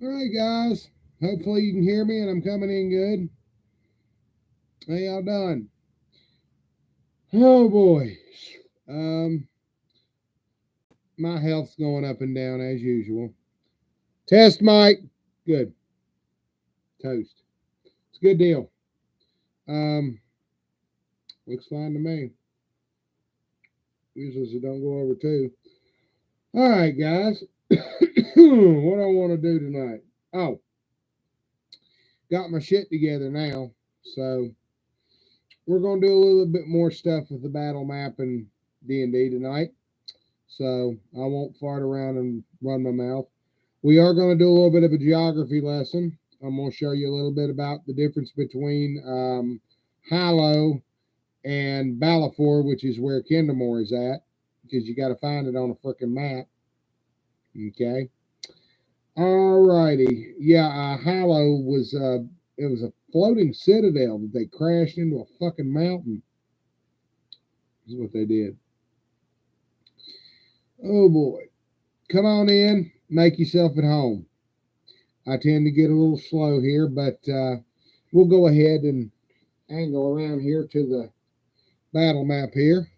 All right, guys. Hopefully you can hear me and I'm coming in good. How y'all done? Oh boy. Um, my health's going up and down as usual. Test mic. Good. Toast. It's a good deal. Um, looks fine to me. Usually it don't go over two. All right, guys. What I want to do tonight? Oh, got my shit together now. So we're gonna do a little bit more stuff with the battle map and D&D tonight. So I won't fart around and run my mouth. We are going to do a little bit of a geography lesson. I'm going to show you a little bit about the difference between Hilo and Balfour, which is where Kender is at, because you got to find it on a freaking map. Okay. Alrighty. Yeah, Hilo was it was a floating citadel that they crashed into a fucking mountain. Is what they did. Oh boy. Come on in, make yourself at home. I tend to get a little slow here, but we'll go ahead and angle around here to the battle map here.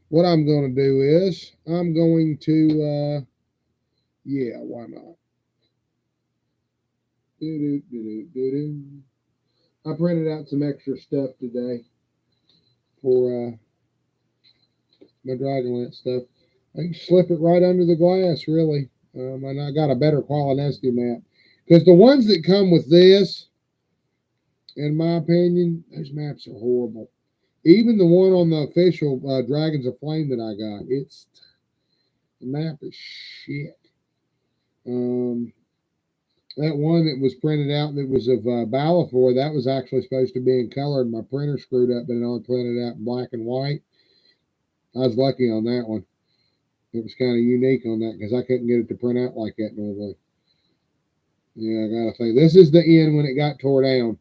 What I'm going to do is I'm going to, yeah, why not? I printed out some extra stuff today for my Dragonlance stuff. I can slip it right under the glass, really. And I got a better quality map. Because the ones that come with this, in my opinion, those maps are horrible. Even the one on the official Dragons of Flame that I got, it's the map is shit. Um, that one that was printed out that was of Balfour, that was actually supposed to be in color, and my printer screwed up, but it only printed out in black and white. I was lucky on that one. It was kind of unique on that because I couldn't get it to print out like that normally. Yeah, I gotta say, this is the end when it got tore down.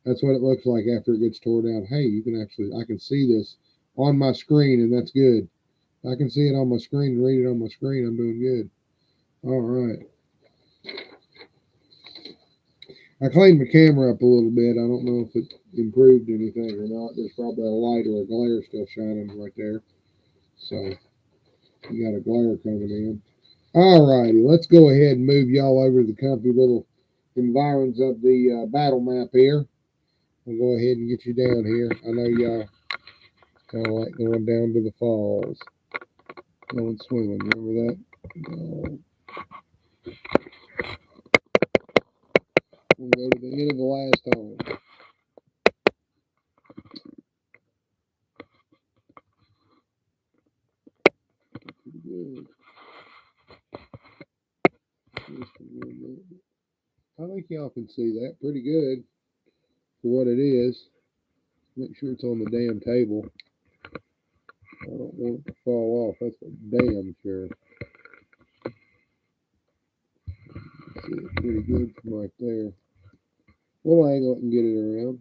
That's what it looks like after it gets tore down. Hey, you can actually, I can see this on my screen, and that's good. I can see it on my screen and read it on my screen. I'm doing good. All right. I cleaned my camera up a little bit. I don't know if it improved anything or not. There's probably a light or a glare still shining right there. So you got a glare coming in. All righty. Let's go ahead and move y'all over to the comfy little environs of the battle map here. We'll go ahead and get you down here. I know y'all kind of like going down to the falls. Going swimming. Remember that? No. We'll go to the end of the last home. Pretty good. I think y'all can see that pretty good for what it is. Make sure it's on the damn table. I don't want it to fall off. That's for damn sure. See it pretty good from right there. We'll angle it and get it around.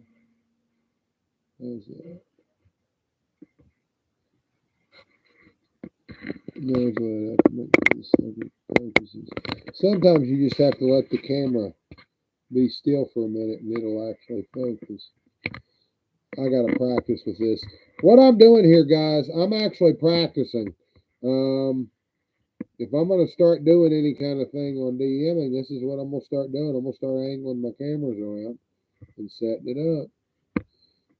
How's that? There's what I have to make sure this second focuses. Sometimes you just have to let the camera be still for a minute and it'll actually focus. I got to practice with this. What I'm doing here, guys, I'm actually practicing. If I'm going to start doing any kind of thing on DMing, this is what I'm going to start doing. I'm going to start angling my cameras around and setting it up.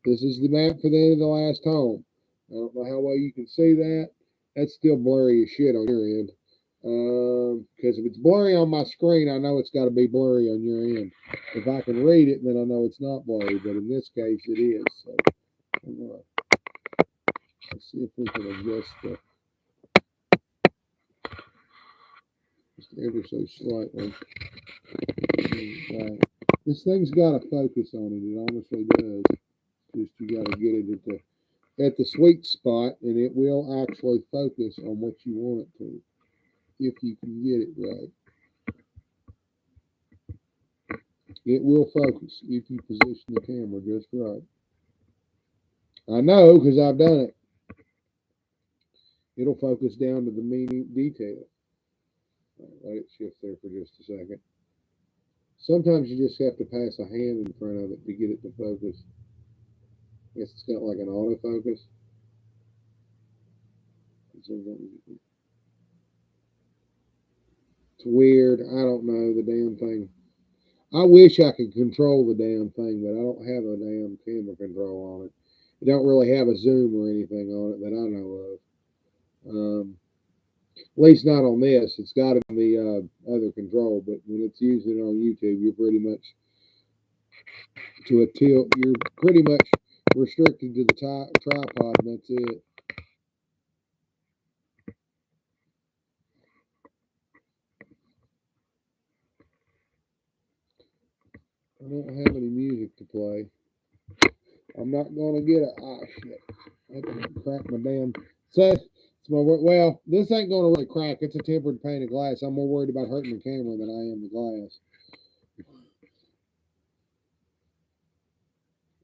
This is the map for the end of the last home. I don't know how well you can see that. That's still blurry as shit on your end. Because if it's blurry on my screen, I know it's got to be blurry on your end. If I can read it, then I know it's not blurry. But in this case, it is. So let's see if we can adjust the just ever so slightly. Right. This thing's got a focus on it. It honestly does. Just you got to get it at the sweet spot, and it will actually focus on what you want it to, if you can get it right. It will focus if you position the camera just right. I know because I've done it. It'll focus down to the minute detail. Right, let it shift there for just a second. Sometimes you just have to pass a hand in front of it to get it to focus. I guess it's got like an autofocus. It's weird. I don't know the damn thing. I wish I could control the damn thing, but I don't have a damn camera control on it. It don't really have a zoom or anything on it that I know of. At least not on this. It's got the other control, but when it's using it on YouTube, you're pretty much to a tilt. You're pretty much restricted to the tripod, and that's it. I don't have any music to play. I'm not gonna get a shit. I can crack my damn. So it's my well. This ain't gonna really crack. It's a tempered pane of glass. I'm more worried about hurting the camera than I am the glass.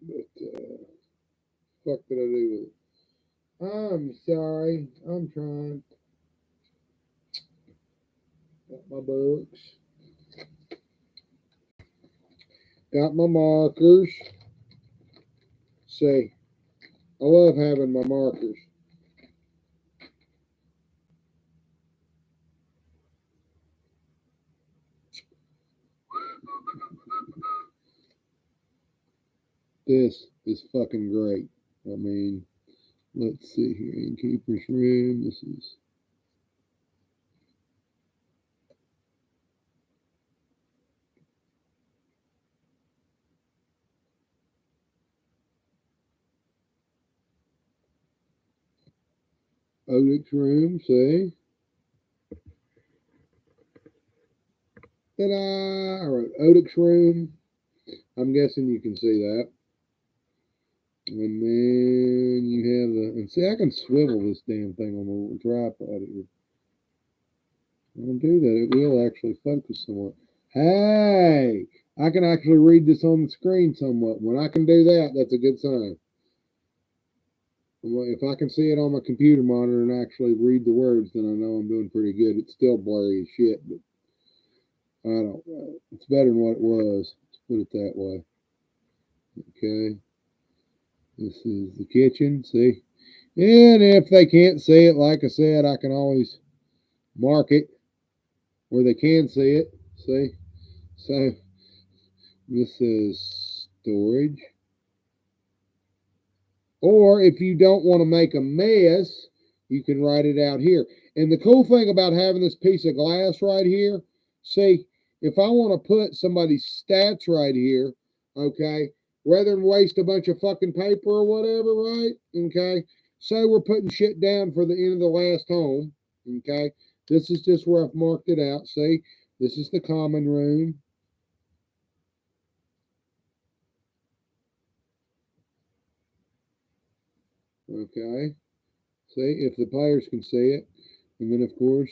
But fuck did I do with it? I'm sorry. I'm trying. Got my books. Got my markers. See, I love having my markers. This is fucking great. I mean, let's see here. Innkeeper's room. This is. Odic's room, see? Ta-da! I wrote Odic's room. I'm guessing you can see that. And then you have the, and see, I can swivel this damn thing on the little tripod here. I'll do that. It will actually focus somewhat. Hey! I can actually read this on the screen somewhat. When I can do that, that's a good sign. If I can see it on my computer monitor and actually read the words, then I know I'm doing pretty good. It's still blurry as shit, but I don't know. It's better than what it was. Let's put it that way. Okay. This is the kitchen. See? And if they can't see it, like I said, I can always mark it where they can see it. See? So this is storage. Or if you don't want to make a mess, you can write it out here. And the cool thing about having this piece of glass right here, see, if I want to put somebody's stats right here, okay, rather than waste a bunch of fucking paper or whatever, right? Okay, so we're putting shit down for the end of the last home, okay? This is just where I've marked it out. See, this is the common room. Okay, see, if the players can see it. And then, of course,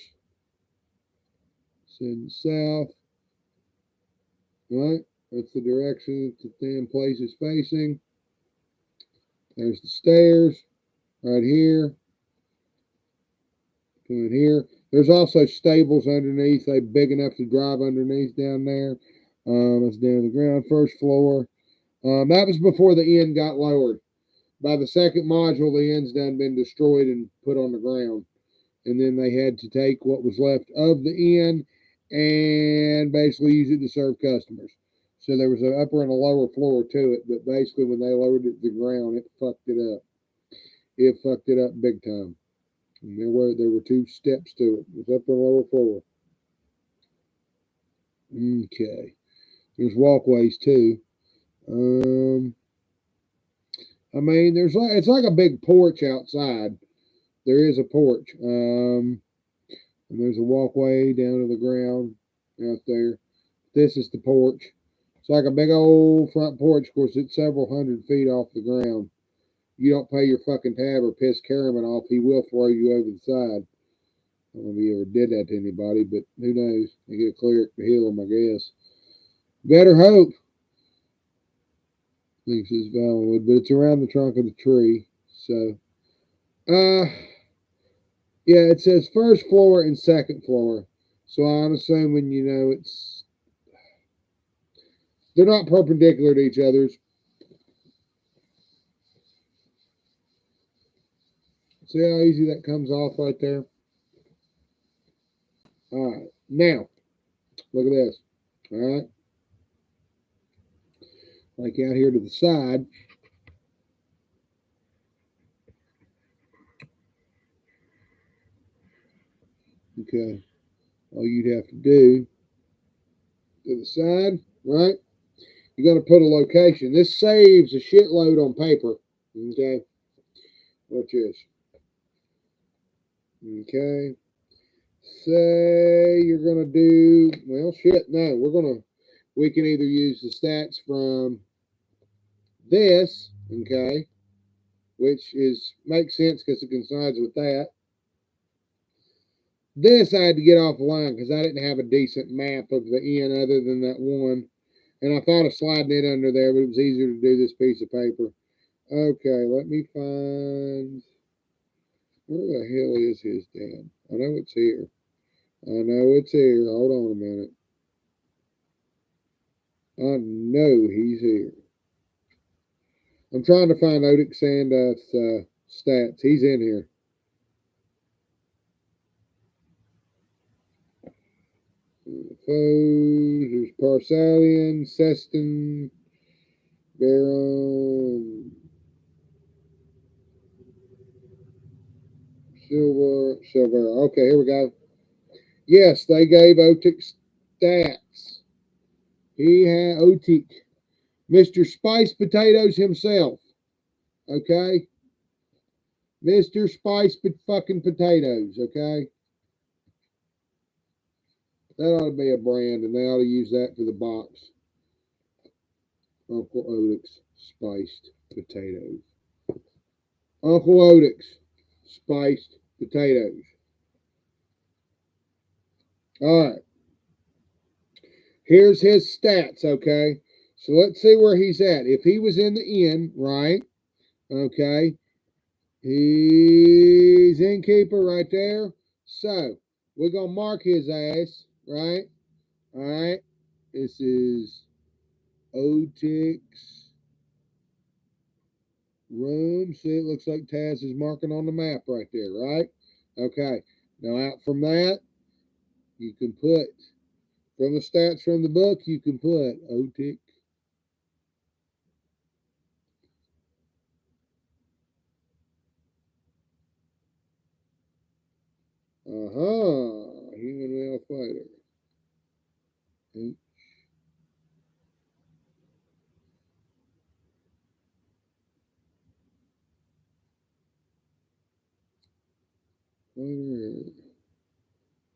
send south, right? That's the direction that the damn place is facing. There's the stairs right here. Going here. There's also stables underneath. They're big enough to drive underneath down there. That's down the ground, first floor. That was before the inn got lowered. By the second module, the inn's done been destroyed and put on the ground. And then they had to take what was left of the inn and basically use it to serve customers. So there was an upper and a lower floor to it, but basically when they lowered it to the ground, it fucked it up. It fucked it up big time. And there were two steps to it. It was upper and lower floor. Okay. There's walkways too. I mean, it's like a big porch outside. There is a porch. And there's a walkway down to the ground out there. This is the porch. It's like a big old front porch. Of course, it's several hundred feet off the ground. You don't pay your fucking tab or piss Karaman off, he will throw you over the side. I don't know if he ever did that to anybody, but who knows? They get a cleric to heal him, I guess. Better hope. Thinks it's Valenwood, but it's around the trunk of the tree. So, yeah, it says first floor and second floor. So I'm assuming, it's They're not perpendicular to each other. See how easy that comes off right there? All right. Now, look at this. All right. Like out here to the side. Okay. All you'd have to do to the side, right? You're going to put a location. This saves a shitload on paper. Okay. Watch this. Okay. Say you're going to do, well, shit, no. We can either use the stats from this, okay, which makes sense because it coincides with that. This I had to get off the line because I didn't have a decent map of the end other than that one. And I thought of sliding it under there, but it was easier to do this piece of paper. Okay, let me find. Where the hell is his dad? I know it's here. I know it's here. Hold on a minute. I know he's here. I'm trying to find Odic Sanduth's stats. He's in here. Foes, there's Parsalian, Seston, Baron, Silver. Okay, here we go. Yes, they gave Otik stats. He had Otik, Mr. Spice Potatoes himself. Okay, Mr. Spice fucking Potatoes. Okay, that ought to be a brand, and they ought to use that for the box. Uncle Odic's spiced potatoes. Uncle Odic's spiced potatoes. All right. Here's his stats, okay? So let's see where he's at. If he was in the inn, right? Okay. He's innkeeper right there. So we're going to mark his ass, right? All right. This is Otik's room. See, it looks like Taz is marking on the map right there, right? Okay. Now out from that, you can put, from the stats from the book, you can put Otik. Human male fighter.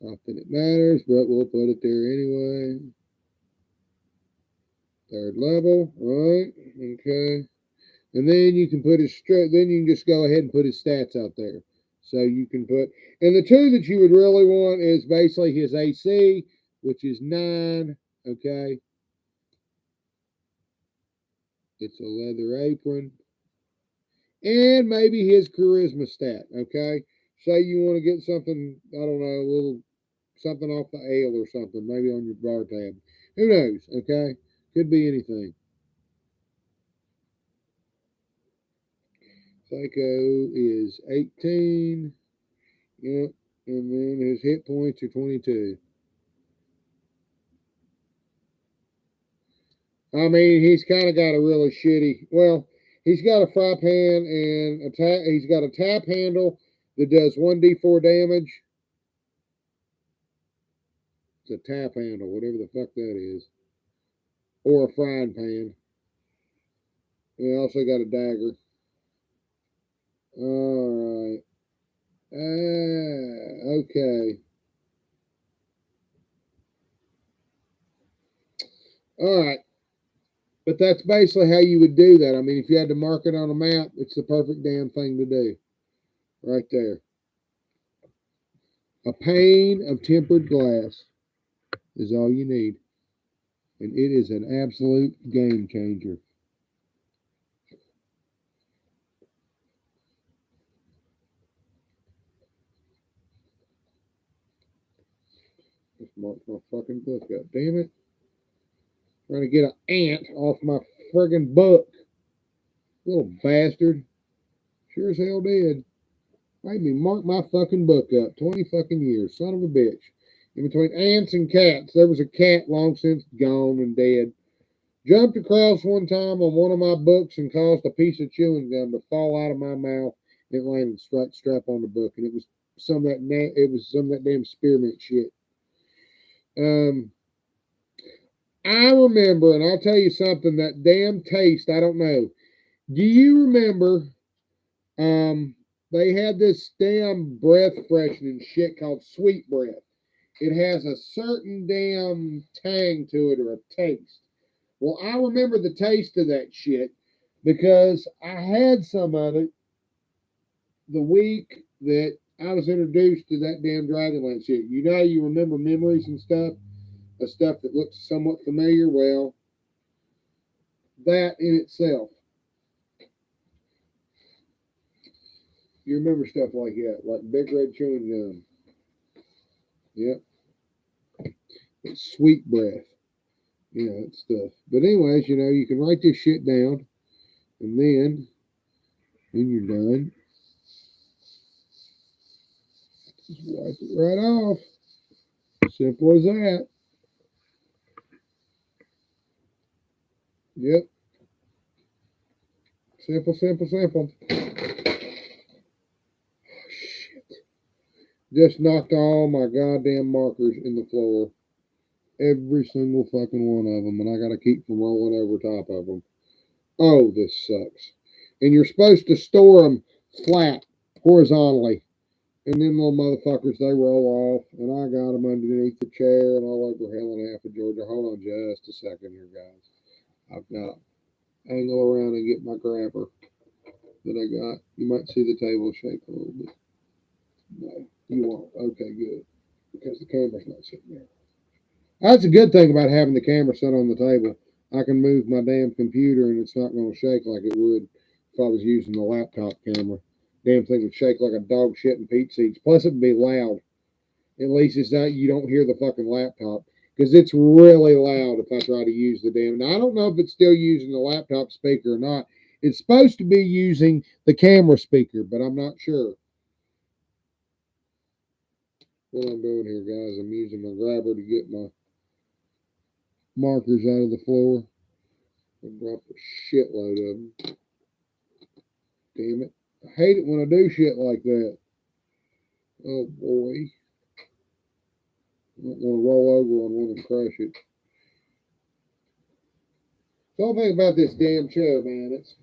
Not that it matters, but we'll put it there anyway. Third level, right? Okay. And then you can put his then you can just go ahead and put his stats out there. So you can put, and the two that you would really want is basically his AC, which is 9. Okay. It's a leather apron. And maybe his charisma stat. Okay. Say you want to get something, I don't know, a little something off the ale or something, maybe on your bar tab. Who knows? Okay. Could be anything. Psycho is 18. Yep. And then his hit points are 22. I mean, he's kind of got a really shitty. Well, he's got a fry pan and a tap. He's got a tap handle that does 1d4 damage. It's a tap handle, whatever the fuck that is, or a frying pan. We also got a dagger. All right. Okay. All right. But that's basically how you would do that. I mean, if you had to mark it on a map, it's the perfect damn thing to do. Right there. A pane of tempered glass is all you need. And it is an absolute game changer. Just mark my fucking book up. Damn it. Trying to get an ant off my friggin' book. Little bastard. Sure as hell did. Made me mark my fucking book up. 20 fucking years. Son of a bitch. In between ants and cats, there was a cat long since gone and dead. Jumped across one time on one of my books and caused a piece of chewing gum to fall out of my mouth. It landed strap on the book, and it was some of that damn spearmint shit. I remember, and I'll tell you something. That damn taste, I don't know. Do you remember? They had this damn breath freshening shit called Sweet Breath. It has a certain damn tang to it or a taste. Well, I remember the taste of that shit because I had some of it the week that I was introduced to that damn Dragonlance shit. You know, you remember memories and stuff, of stuff that looks somewhat familiar. Well, that in itself, you remember stuff like that, like Big Red Chewing Gum. Yep. It's Sweet Breath. You know, that stuff. But anyways, you know, you can write this shit down, and then when you're done, just wipe it right off. Simple as that. Yep. Simple, simple, simple. Oh, shit. Just knocked all my goddamn markers in the floor. Every single fucking one of them, and I gotta keep from rolling over top of them. Oh, this sucks. And you're supposed to store them flat, horizontally. And them little motherfuckers, they roll off, and I got them underneath the chair and all over hell and half of Georgia. Hold on just a second here, guys. I've got to angle around and get my grabber that I got. You might see the table shake a little bit. No, you won't. Okay, good. Because the camera's not sitting there. That's a good thing about having the camera set on the table. I can move my damn computer and it's not going to shake like it would if I was using the laptop camera. Damn thing would shake like a dog shit in peach seeds. Plus, it'd be loud. At least it's not you don't hear the fucking laptop because it's really loud if I try to use the damn. Now I don't know if it's still using the laptop speaker or not. It's supposed to be using the camera speaker, but I'm not sure. What I'm doing here, guys, I'm using my grabber to get my markers out of the floor. I dropped a shitload of them. Damn it. I hate it when I do shit like that. Oh boy. I don't want to roll over on one and crush it. The whole thing about this damn chair, man, it's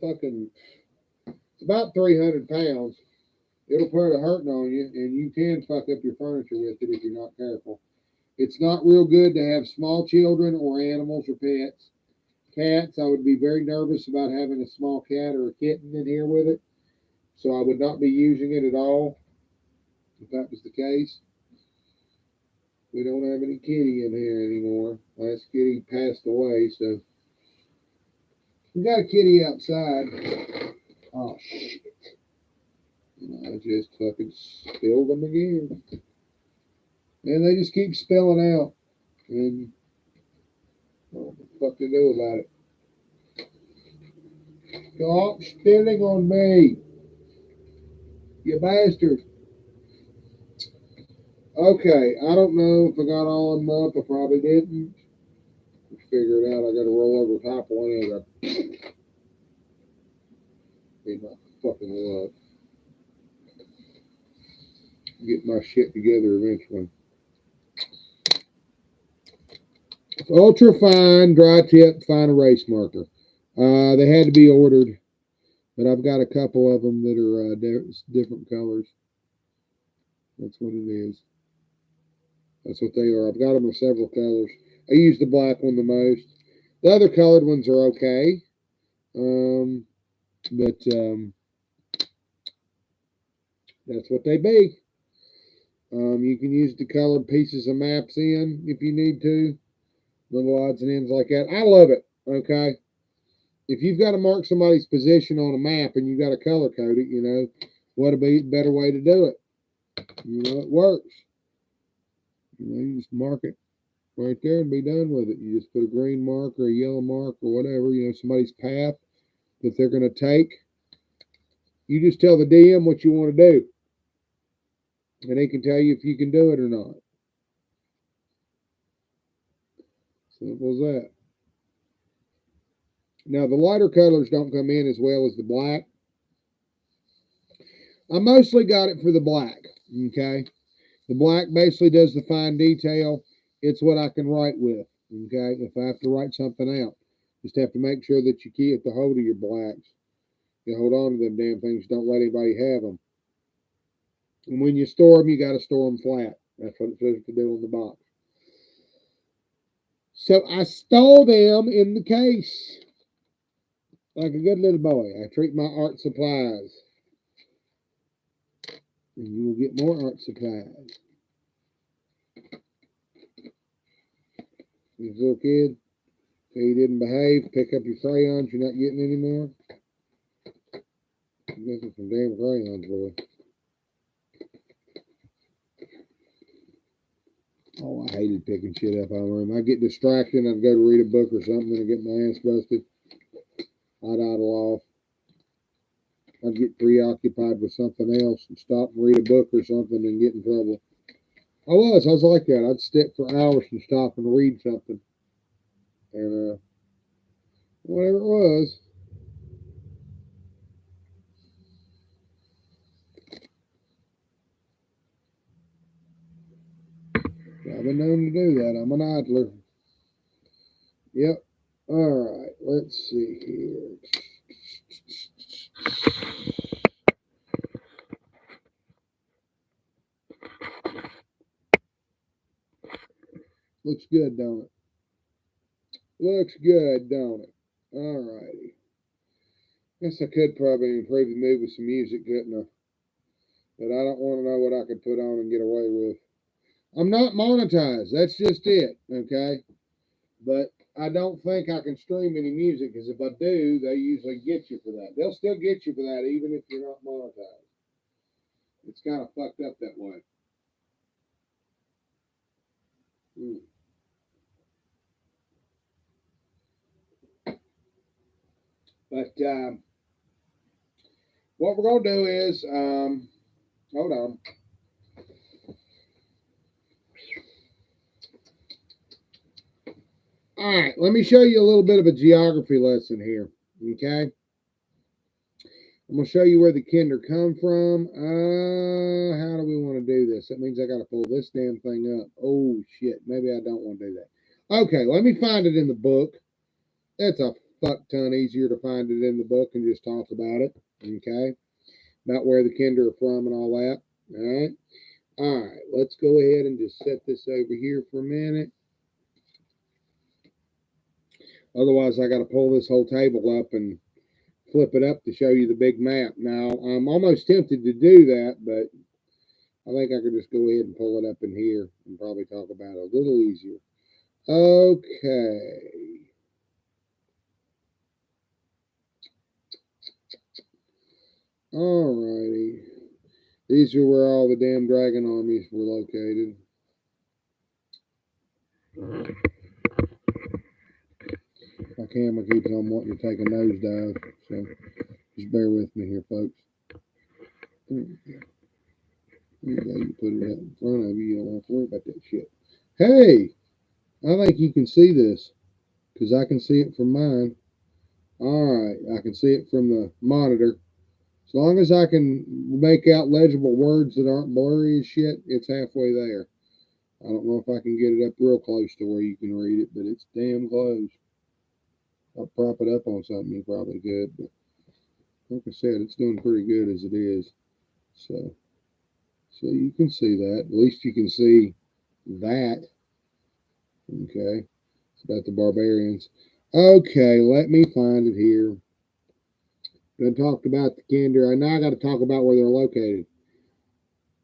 about 300 pounds. It'll put a hurting on you, and you can fuck up your furniture with it if you're not careful. It's not real good to have small children or animals or pets. Cats, I would be very nervous about having a small cat or a kitten in here with it. So I would not be using it at all if that was the case. We don't have any kitty in here anymore. Last kitty passed away, so we got a kitty outside. Oh shit. And I just fucking spilled them again. And they just keep spilling out. And I don't know what the fuck to do about it. Stop spilling on me. You bastard. Okay, I don't know if I got all of them up. I probably didn't. Let's figure it out. I got to roll over top of one of them. Need my fucking luck. Get my shit together eventually. Ultra fine dry tip fine erase marker. They had to be ordered, but I've got a couple of them that are different colors. That's what it is. That's what they are. I've got them in several colors. I use the black one the most. The other colored ones are okay, but that's what they be. You can use the colored pieces of maps in if you need to. Little odds and ends like that. I love it. Okay. If you've got to mark somebody's position on a map and you've got to color code it, you know, what a better way to do it. You know, it works. You know, you just mark it right there and be done with it. You just put a green mark or a yellow mark or whatever, somebody's path that they're going to take. You just tell the DM what you want to do, and they can tell you if you can do it or not. Simple as that. Now, the lighter colors don't come in as well as the black. I mostly got it for the black, okay? The black basically does the fine detail. It's what I can write with, okay? If I have to write something out, just have to make sure that you keep the hold of your blacks. You hold on to them damn things. Don't let anybody have them. And when you store them, you got to store them flat. That's what it says to do on the box. So I stole them in the case. Like a good little boy. I treat my art supplies. And you will get more art supplies. This little kid, say you didn't behave, pick up your crayons, you're not getting any more. You're getting some damn crayons, boy. Oh, I hated picking shit up out of the room. I'd get distracted, I'd go to read a book or something, and I'd get my ass busted. I'd idle off. I'd get preoccupied with something else and stop and read a book or something and get in trouble. I was like that. I'd sit for hours and stop and read something. And whatever it was. I've been known to do that. I'm an idler. Yep. All right. Let's see here. Looks good, don't it? Looks good, don't it? All righty. Guess I could probably improve the mood with some music, couldn't I? But I don't want to know what I could put on and get away with. I'm not monetized. That's just it. Okay. But I don't think I can stream any music because if I do, they usually get you for that. They'll still get you for that even if you're not monetized. It's kind of fucked up that way. Hmm. But what we're going to do is, hold on. All right, let me show you a little bit of a geography lesson here. Okay. I'm going to show you where the Kender come from. How do we want to do this? That means I got to pull this damn thing up. Oh, shit. Maybe I don't want to do that. Okay, let me find it in the book. It's a fuck ton easier to find it in the book and just talk about it. Okay. About where the Kender are from and all that. All right. All right. Let's go ahead and just set this over here for a minute. Otherwise, I got to pull this whole table up and flip it up to show you the big map. Now, I'm almost tempted to do that, but I think I could just go ahead and pull it up in here and probably talk about it a little easier. Okay. Alrighty. These are where all the damn dragon armies were located. My camera keeps on wanting to take a nosedive, so just bear with me here, folks. There you go. You put it up in front of you. You don't have to worry about that shit. Hey, I think you can see this because I can see it from mine. All right, I can see it from the monitor. As long as I can make out legible words that aren't blurry as shit, it's halfway there. I don't know if I can get it up real close to where you can read it, but it's damn close. I'll prop it up on something you probably could, but like I said, it's doing pretty good as it is. So you can see that. At least you can see that. Okay. It's about the barbarians. Okay, let me find it here. I talked about the Kender. Now I got to talk about where they're located.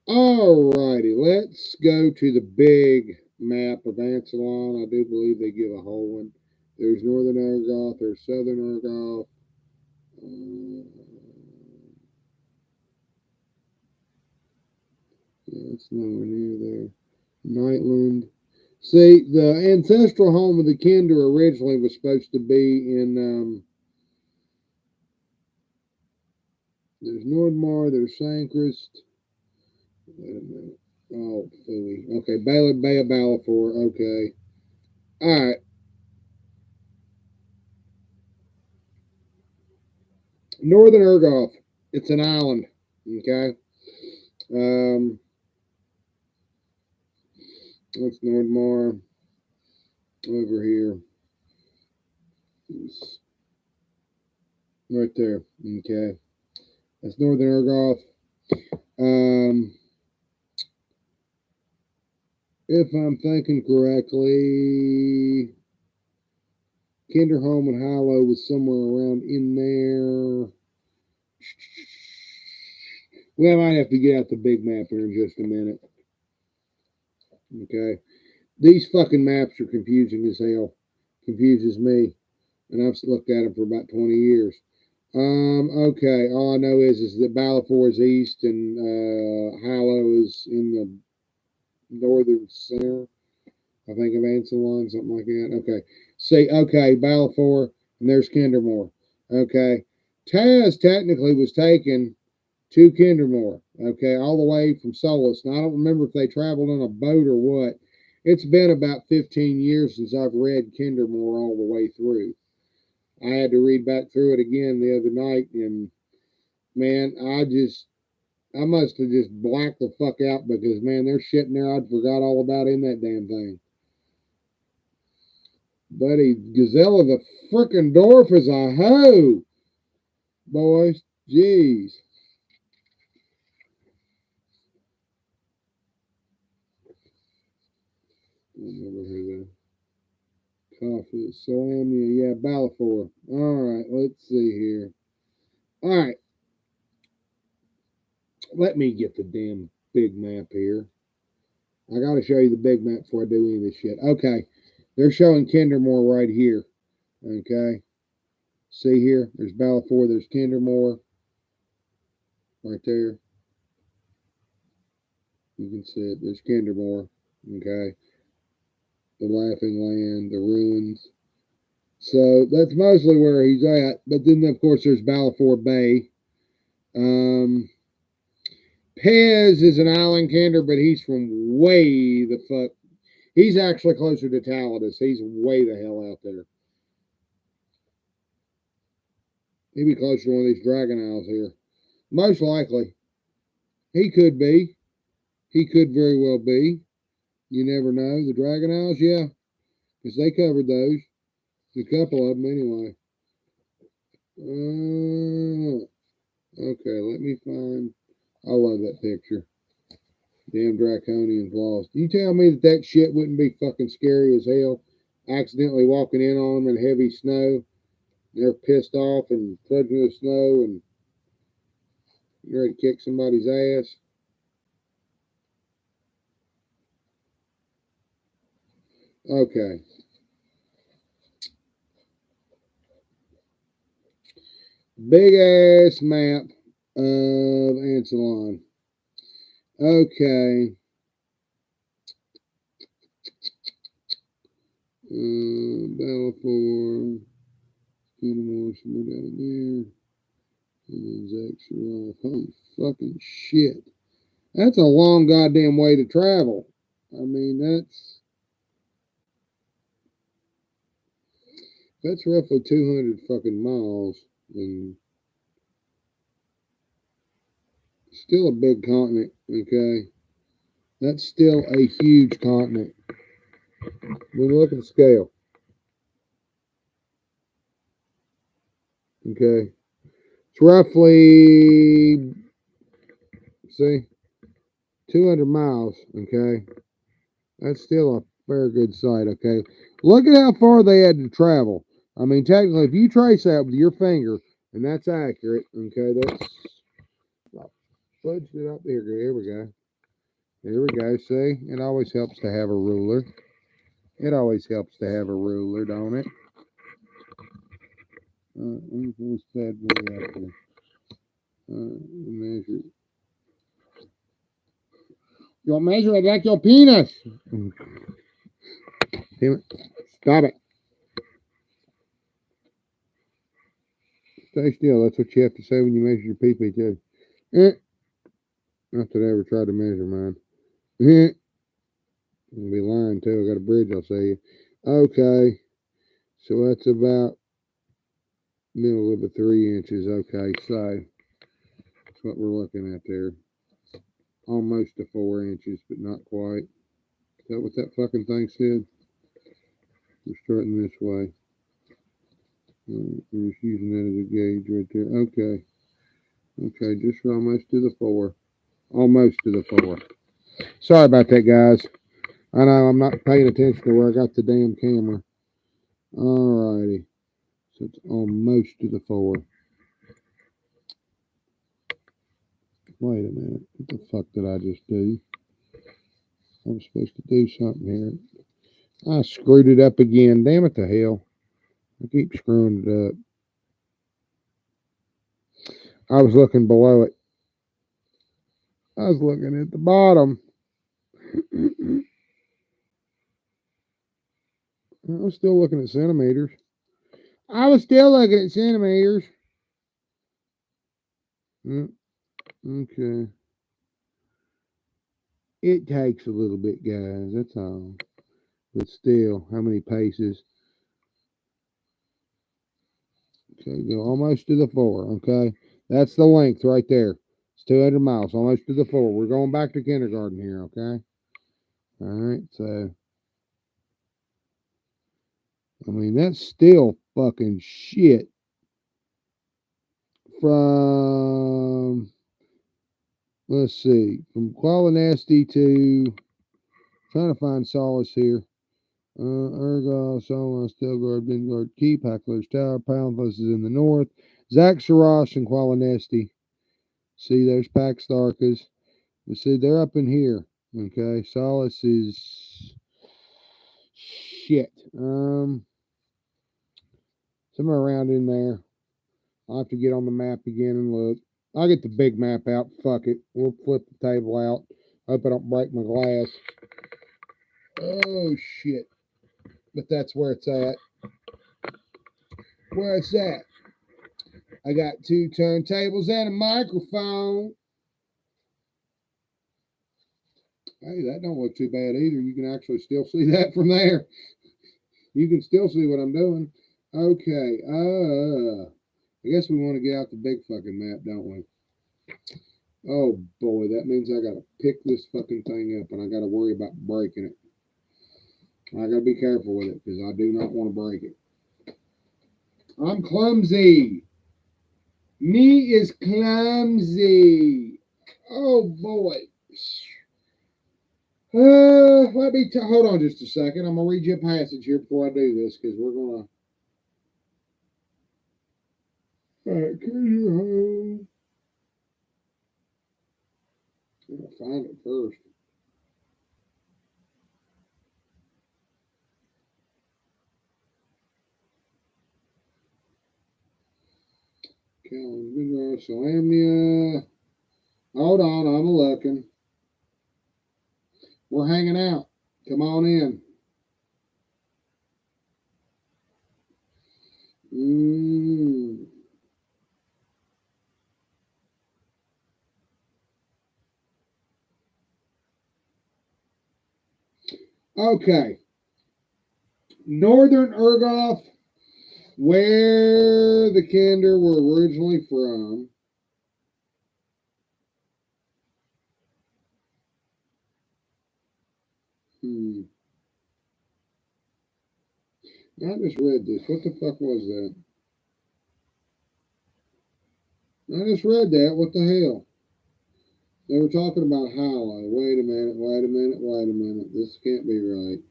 Alrighty, let's go to the big map of Ancelon. I do believe they give a whole one. There's Northern Argoth, there's Southern Argoth. Yeah, it's nowhere near there. Nightland. See, the ancestral home of the Kender originally was supposed to be in, there's Nordmar, there's Sankrist. Wait a minute. Oh, phooey. Okay, Bay of Balfour. Okay. All right. Northern Ergoth. It's an island. Okay. Um, that's Nordmar over here. It's right there. Okay. That's Northern Ergoth. Um, if I'm thinking correctly, Kinderholm and Hollow was somewhere around in there. We might have to get out the big map here in just a minute. Okay. These fucking maps are confusing as hell. Confuses me. And I've looked at them for about 20 years. Okay. All I know is that Balfour is east and Hollow is in the northern center. I think of Anselon, something like that. Okay. See, okay, Balfour, and there's Kindermore. Okay. Taz technically was taken to Kindermore, okay, all the way from Solus. Now, I don't remember if they traveled on a boat or what. It's been about 15 years since I've read Kindermore all the way through. I had to read back through it again the other night, and man, I must have just blacked the fuck out because, man, there's shit in there I'd forgot all about in that damn thing. Buddy, Gazelle of the frickin' Dwarf is a hoe, boys. Jeez. I never heard that. Coffee, Salamia, yeah, Balfour. All right, let's see here. All right, let me get the damn big map here. I got to show you the big map before I do any of this shit. Okay, they're showing Kindermore right here. Okay, see here, there's Balfour, there's Kindermore right there. You can see it. There's Kindermore. Okay, the Laughing Land, the ruins. So that's mostly where he's at. But then, of course, there's Balfour Bay. Pez is an island Kender, but he's from way the fuck. He's actually closer to Taladus. He's way the hell out there. He'd be closer to one of these Dragon Isles here. Most likely. He could be. He could very well be. You never know. The Dragon Isles, yeah. Because they covered those. A couple of them anyway. Okay, let me find. I love that picture. Damn Draconians lost. You tell me that that shit wouldn't be fucking scary as hell? Accidentally walking in on them in heavy snow. They're pissed off and trudging the snow and you're ready to kick somebody's ass. Okay. Big ass map of Ancelon. Okay. Balfour. Kinnemore, somewhere down there. And then Zach Sherrod. Holy fucking shit. That's a long goddamn way to travel. I mean, that's roughly 200 fucking miles. And still a big continent, okay? That's still a huge continent. When you look at the scale, okay? It's roughly, see, 200 miles, okay? That's still a fair good sight, okay? Look at how far they had to travel. I mean, technically, if you trace that with your finger, and that's accurate, okay, that's, fudged it up here. Here we go. Here we go. See, it always helps to have a ruler. It always helps to have a ruler, don't it? What's that way up there? Measure. You want to measure it like your penis? Damn it. Stop it. Stay still. That's what you have to say when you measure your pee-pee, too. Not that I ever tried to measure mine. I'll be lying, too. I got a bridge, I'll say you. Okay. So that's about middle of the 3 inches. Okay, so that's what we're looking at there. Almost to 4 inches, but not quite. Is that what that fucking thing said? We're starting this way. We're just using that as a gauge right there. Okay. Okay, just almost to the 4. Almost to the 4. Sorry about that, guys. I know I'm not paying attention to where I got the damn camera. Alrighty. So it's almost to the 4. Wait a minute. What the fuck did I just do? I'm supposed to do something here. I screwed it up again. Damn it to hell. I keep screwing it up. I was looking below it. I was looking at the bottom. I was still looking at centimeters. Okay. It takes a little bit, guys. That's all. But still, how many paces? Okay, go almost to the 4. Okay. That's the length right there. It's 200 miles, almost to the 4. We're going back to kindergarten here, okay? All right, so I mean that's still fucking shit. From let's see, from Qualinesti to trying to find solace here. Ergo, Solon, Stilgard, Bingard, Keep, Hackler's Tower, Poundless is in the north. Zach Sarash and Qualinesti. See, there's Paxtarkas. We see they're up in here. Okay, Solace is shit. Somewhere around in there. I'll have to get on the map again and look. I'll get the big map out. Fuck it. We'll flip the table out. Hope I don't break my glass. Oh shit. But that's where it's at. Where it's at. I got 2 turntables and a microphone. Hey, that don't look too bad either. You can actually still see that from there. You can still see what I'm doing. Okay. I guess we want to get out the big fucking map, don't we? Oh boy, that means I gotta pick this fucking thing up and I gotta worry about breaking it. I gotta be careful with it because I do not want to break it. I'm clumsy. Me is clumsy. Oh boy. Let me hold on just a second. I'm gonna read you a passage here before I do this because we're gonna. All right, cruise home. I'm gonna find it first. Calamnia. Hold on, I'm looking. We're hanging out. Come on in. Okay. Northern Ergoth, where the Kender were originally from. I just read this. What the fuck was that? I just read that. What the hell? They were talking about Hollow. Wait a minute. This can't be right.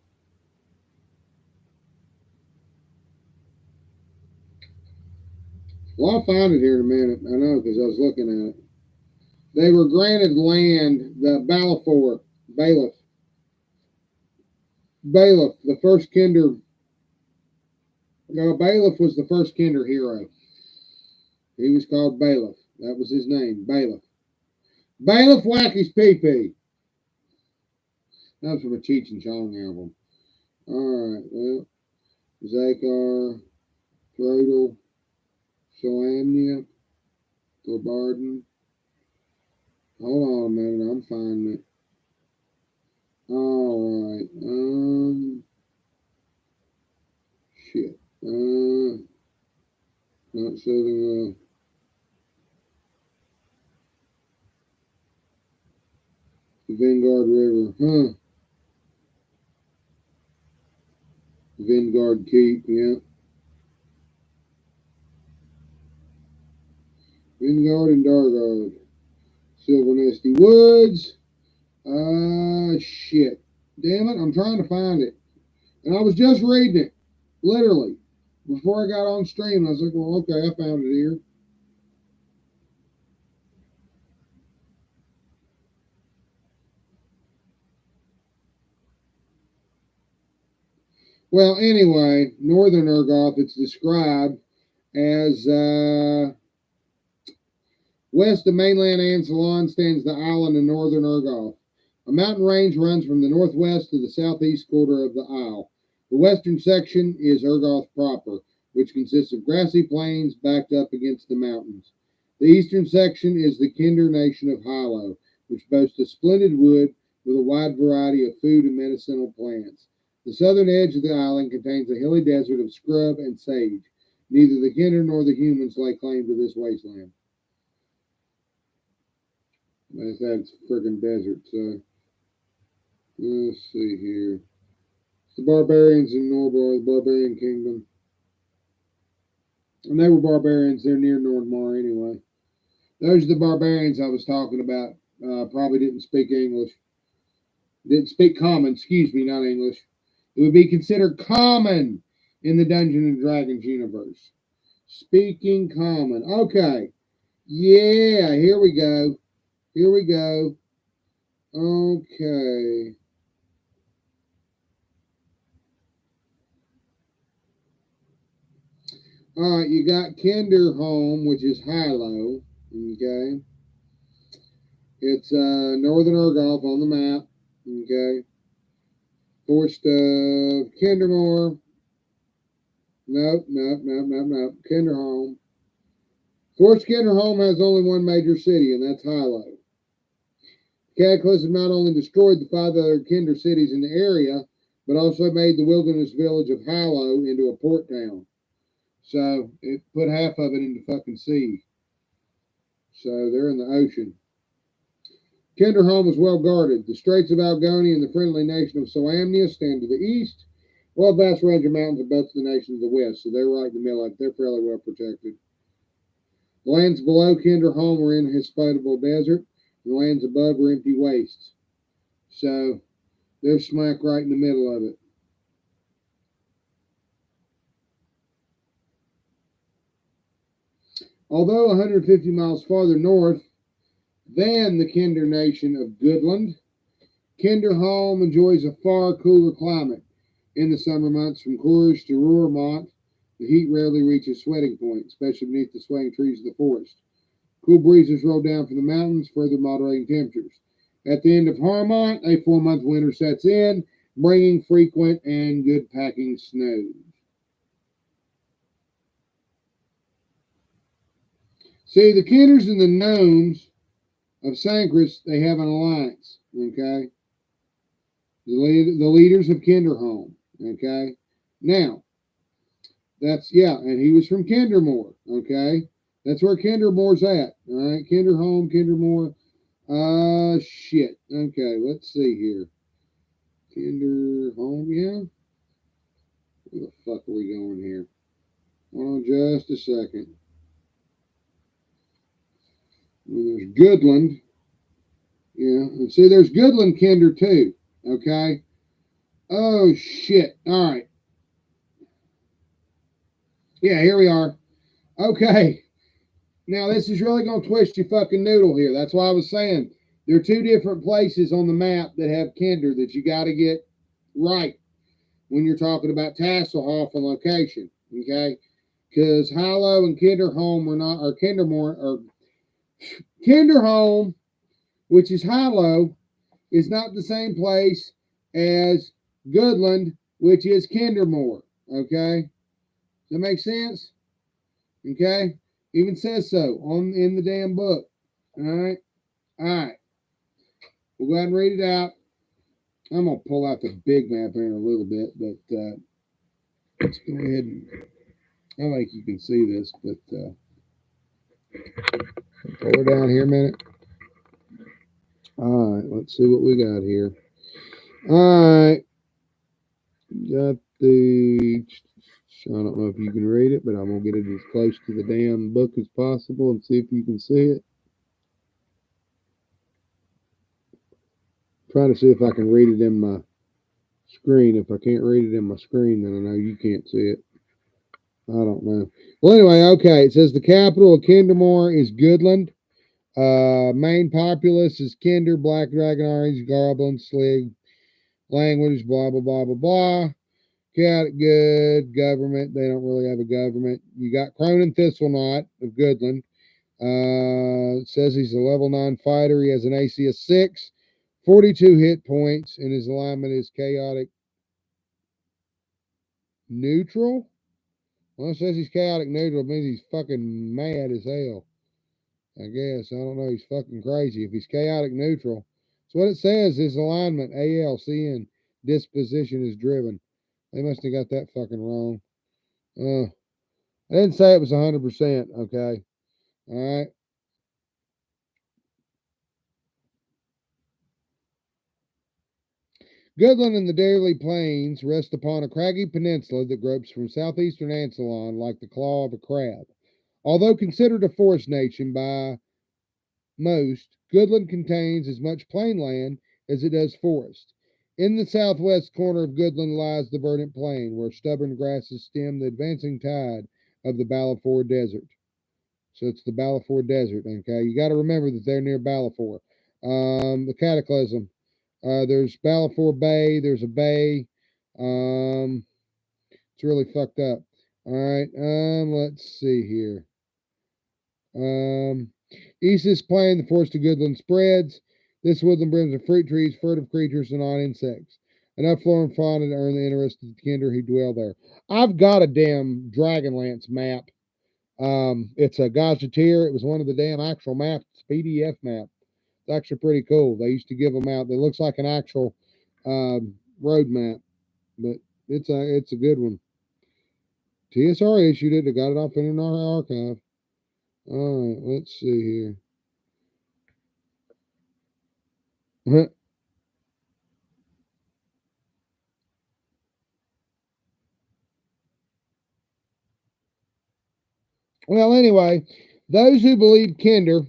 Well, I'll find it here in a minute. I know because I was looking at it. They were granted land, the Bailiff, the first Kender. No, Bailiff was the first Kender hero. He was called Bailiff. That was his name, Bailiff. Bailiff Wacky's Pee-Pee. That was from a Cheech and Chong album. Alright, well, Zakar, Throttle, Solamnia, Gorbarden. Hold on a minute, I'm finding it. Alright, shit. Not Southern, the Vanguard River, huh? Vanguard Keep, yeah. Vanguard and Dargard. Silvernesti Woods. Shit. Damn it, I'm trying to find it. And I was just reading it, literally, before I got on stream. I was like, well, okay, I found it here. Well, anyway, Northern Urgoth, it's described as west of mainland Ansalon stands the island of Northern Urgoth. A mountain range runs from the northwest to the southeast quarter of the isle. The western section is Urgoth proper, which consists of grassy plains backed up against the mountains. The eastern section is the Kender nation of Hilo, which boasts a splendid wood with a wide variety of food and medicinal plants. The southern edge of the island contains a hilly desert of scrub and sage. Neither the Kender nor the humans lay claim to this wasteland. That's friggin' desert, so let's see here. The barbarians in Norbor, the barbarian kingdom. And they were barbarians, they're near Nordmar anyway. Those are the barbarians I was talking about. Probably didn't speak English. Didn't speak common, excuse me, not English. It would be considered common in the Dungeons and Dragons universe. Speaking common. Okay. Yeah, here we go. Here we go. Okay. All right, you got Kender Home, which is Hilo. Okay. It's Northern Urgoth on the map. Okay. Forest of Kendermore. Nope. Kender Home. Forest Kender Home has only one major city, and that's Hilo. Cataclysm not only destroyed the 5 other Kender cities in the area, but also made the wilderness village of Hilo into a port town. So it put half of it into fucking sea. So they're in the ocean. Kenderholm is well guarded. The Straits of Algoni and the friendly nation of Solamnia stand to the east, while a vast range of mountains abuts the nation to the west. So they're right in the middle of it. They're fairly well protected. The lands below Kenderholm are inhospitable desert, and the lands above are empty wastes. So they're smack right in the middle of it. Although 150 miles farther north than the Kender nation of Goodland, Kenderholm enjoys a far cooler climate. In the summer months, from Courage to Roermont, the heat rarely reaches sweating point, especially beneath the swaying trees of the forest. Cool breezes roll down from the mountains, further moderating temperatures. At the end of Harmont, a 4-month winter sets in, bringing frequent and good packing snows. See, the Kenders and the Gnomes of Sancris, they have an alliance, okay? The leaders of Kenderholm, okay? Now, that's, yeah, and he was from Kendermore, okay? That's where Kendermore's at, all right? Kenderholm, Kendermore. Shit. Okay, let's see here. Kenderholm, yeah? Where the fuck are we going here? Hold on just a second. And there's Goodland. Yeah, and see, there's Goodland Kender too, okay? Oh, shit. All right. Yeah, here we are. Okay. Now, this is really going to twist your fucking noodle here. That's why I was saying there are 2 different places on the map that have Kender that you got to get right when you're talking about Tasselhoff and location, okay? Because Hilo and Kenderholm are not, or Kendermore, or Kenderholm, which is Hilo, is not the same place as Goodland, which is Kender. Okay? Does that make sense? Okay? Even says so in the damn book. Alright? Alright. We'll go ahead and read it out. I'm going to pull out the big map here in a little bit, but let's go ahead and, I don't think you can see this, but pull her down here a minute. Alright, let's see what we got here. Alright. Got the, I don't know if you can read it, but I'm going to get it as close to the damn book as possible and see if you can see it. Trying to see if I can read it in my screen. If I can't read it in my screen, then I know you can't see it. I don't know. Well, anyway, okay. It says the capital of Kender is Goodland. Main populace is Kender, Black Dragon, Orange, Goblin, Slig, language, blah, blah, blah, blah, blah. Got good government. They don't really have a government. You got Cronin Thistlenot of Goodland. It says he's a level 9 fighter. He has an AC of 6, 42 hit points, and his alignment is chaotic neutral. Well, it says he's chaotic neutral. It means he's fucking mad as hell. I guess. I don't know. He's fucking crazy. If he's chaotic neutral. So what it says is alignment, ALCN, disposition is driven. They must have got that fucking wrong. I didn't say it was 100%, okay? All right. Goodland and the Daily Plains rest upon a craggy peninsula that gropes from southeastern Ancelon like the claw of a crab. Although considered a forest nation by most, Goodland contains as much plainland as it does forest. In the southwest corner of Goodland lies the verdant plain, where stubborn grasses stem the advancing tide of the Balfour Desert. So it's the Balfour Desert, okay? You got to remember that they're near Balfour. The Cataclysm. There's Balfour Bay. There's a bay. It's really fucked up. All right. Let's see here. East of this plain, the forest of Goodland spreads. This woodland brims of fruit trees, furtive creatures, and odd insects. Enough flora and fauna to earn the interest of the Kender who dwell there. I've got a damn Dragonlance map. It's a gazetteer. It was one of the damn actual maps. It's a PDF map. It's actually pretty cool. They used to give them out. It looks like an actual road map, but it's a good one. TSR issued it. They got it off in our archive. All right, let's see here. Well, anyway, those who believe Kender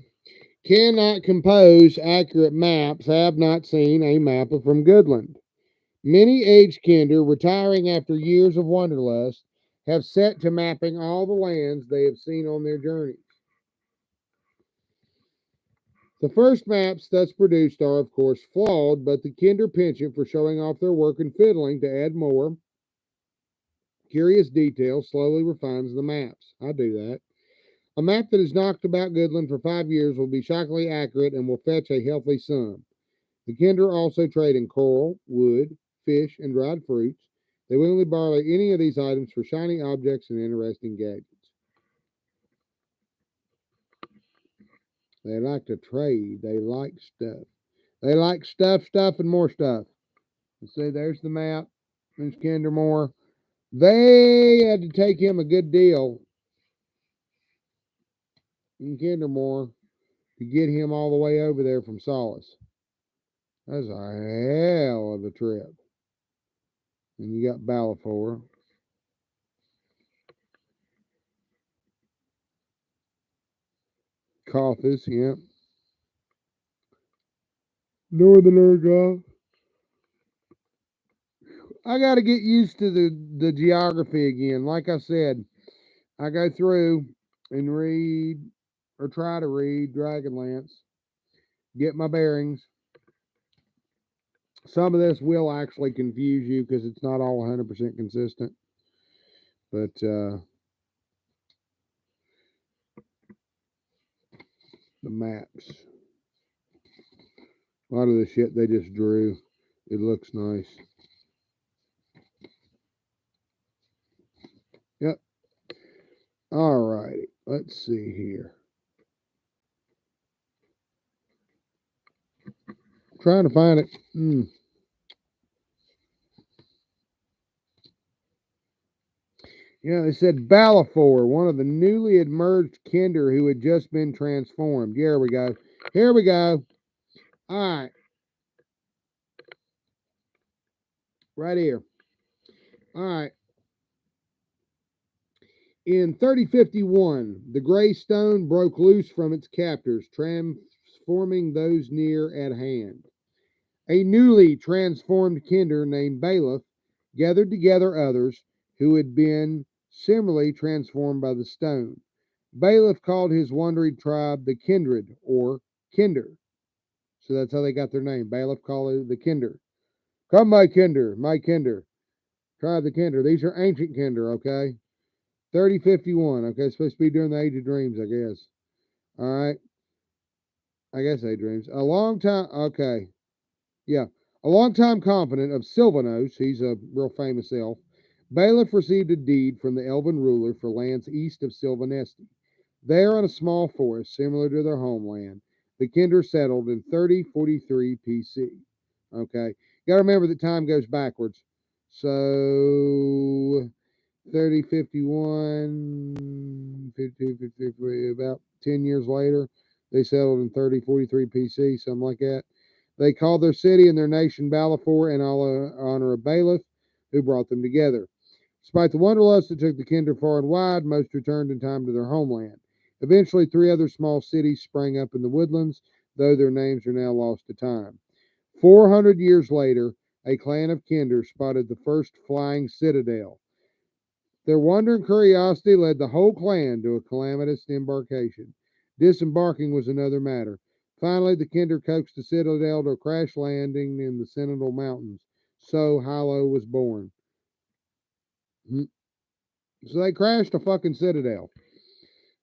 cannot compose accurate maps have not seen a map from Goodland. Many aged Kender, retiring after years of wanderlust, have set to mapping all the lands they have seen on their journeys. The first maps thus produced are, of course, flawed, but the Kender penchant for showing off their work and fiddling to add more curious details slowly refines the maps. I do that. A map that is knocked about Goodland for 5 years will be shockingly accurate and will fetch a healthy sum. The Kender also trade in coral, wood, fish, and dried fruits. They willingly borrow any of these items for shiny objects and interesting gadgets. They like to trade. They like stuff. They like stuff, and more stuff. You see, there's the map. There's Kender. They had to take him a good deal in Kender to get him all the way over there from Solace. That's a hell of a trip. And you got Balfour. Coffis, yep. Northern Argyle. I got to get used to the geography again. Like I said, I go through and read or try to read Dragonlance, get my bearings. Some of this will actually confuse you because it's not all 100% consistent. But the maps, a lot of the shit they just drew, it looks nice. Let's see here. Trying to find it. Yeah, they said Balfour, one of the newly emerged Kender who had just been transformed. Here we go. Here we go. All right. Right here. All right. In 3051, the gray stone broke loose from its captors, transforming those near at hand. A newly transformed Kender named Bailiff gathered together others who had been similarly transformed by the stone. Bailiff called his wandering tribe the Kindred, or Kender. So that's how they got their name. Bailiff called it the Kender. Come, my Kender, my Kender. Tribe the Kender. These are ancient Kender, okay? 3051. Okay, it's supposed to be during the Age of Dreams, I guess. All right. I guess Age of Dreams. A long time. Okay. Yeah. A long-time confidant of Sylvanos, he's a real famous elf, Bailiff received a deed from the elven ruler for lands east of Sylvanesti. There, in a small forest similar to their homeland, the Kender settled in 3043 PC. Okay. You gotta remember that time goes backwards. So 30, 51, 52, 53, about 10 years later, they settled in 3043 PC, something like that. They called their city and their nation Balfour in honor of Bailiff, who brought them together. Despite the wanderlust that took the Kender far and wide, most returned in time to their homeland. Eventually, 3 other small cities sprang up in the woodlands, though their names are now lost to time. 400 years later, a clan of Kender spotted the first flying citadel. Their wonder and curiosity led the whole clan to a calamitous embarkation. Disembarking was another matter. Finally, the Kender coaxed the citadel to a crash landing in the Sentinel Mountains. So Hilo was born. So they crashed a fucking citadel.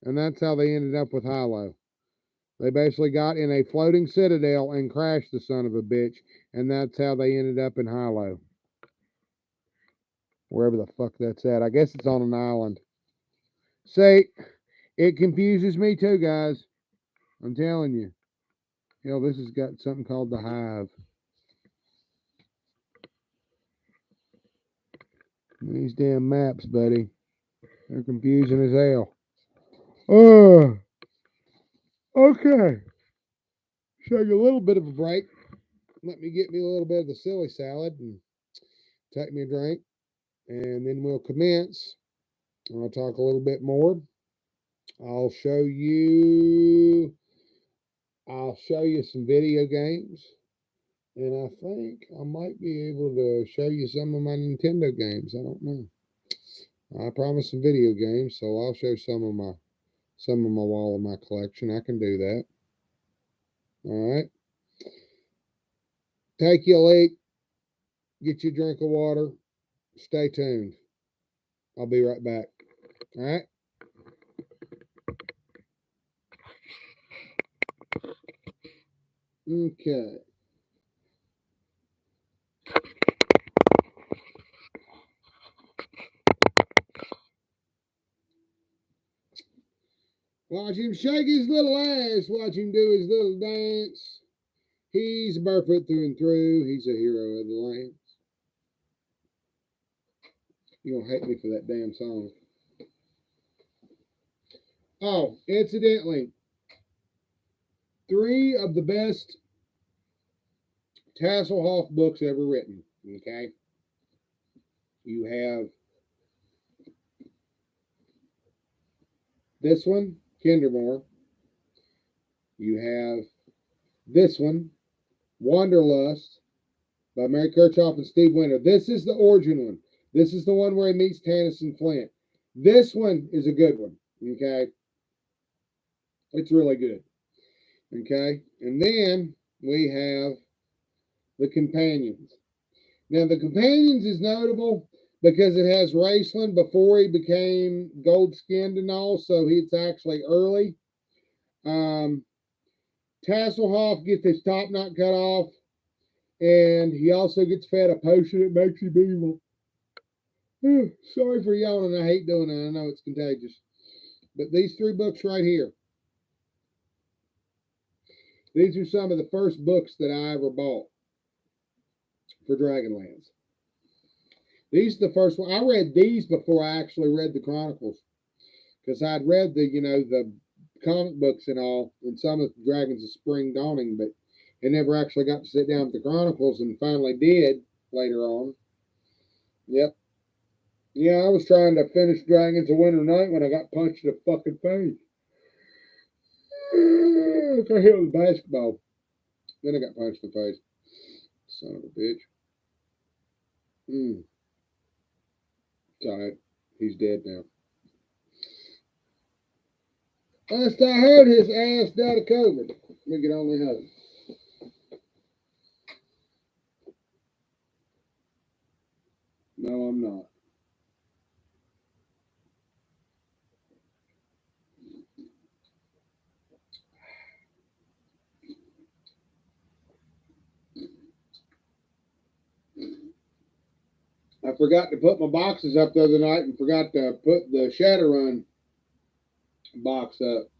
And that's how they ended up with Hilo. They basically got in a floating citadel and crashed the son of a bitch. And that's how they ended up in Hilo. Wherever the fuck that's at. I guess it's on an island. See, it confuses me too, guys. I'm telling you. Hell, this has got something called the Hive. These damn maps, buddy. They're confusing as hell. Oh, okay. Take a little bit of a break. Let me get me a little bit of the silly salad and take me a drink. And then we'll commence. I'll talk a little bit more. I'll show you some video games. And I think I might be able to show you some of my Nintendo games. I don't know. I promised some video games, so I'll show some of my wall of my collection. I can do that. All right. Take your leak. Get you a drink of water. Stay tuned. I'll be right back. All right. Okay. Watch him shake his little ass. Watch him do his little dance. He's barefoot through and through. He's a hero of the land. You're going to hate me for that damn song. Oh, incidentally, 3 of the best Tasselhoff books ever written. Okay. You have this one, Kindermore. You have this one, Wanderlust, by Mary Kirchhoff and Steve Winter. This is the origin one. This is the one where he meets Tennyson Flint. This one is a good one. Okay. It's really good. Okay. And then we have the Companions. Now, the Companions is notable because it has Raceland before he became gold skinned and all, so it's actually early. Tasselhoff gets his top knot cut off, and he also gets fed a potion that makes him evil. Sorry for yawning. I hate doing it. I know it's contagious. But these 3 books right here, these are some of the first books that I ever bought for Dragonlance. These are the first one. I read these before I actually read the Chronicles, because I'd read the comic books and all, and some of Dragons of Spring Dawning, but I never actually got to sit down with the Chronicles, and finally did later on. Yep. Yeah, I was trying to finish Dragons of Winter Night when I got punched in the fucking face. I hit with a basketball. Then I got punched in the face. Son of a bitch. It's alright. He's dead now. Last I heard, his ass died of COVID. We could only hope. No, I'm not. I forgot to put my boxes up the other night and forgot to put the Shadowrun box up.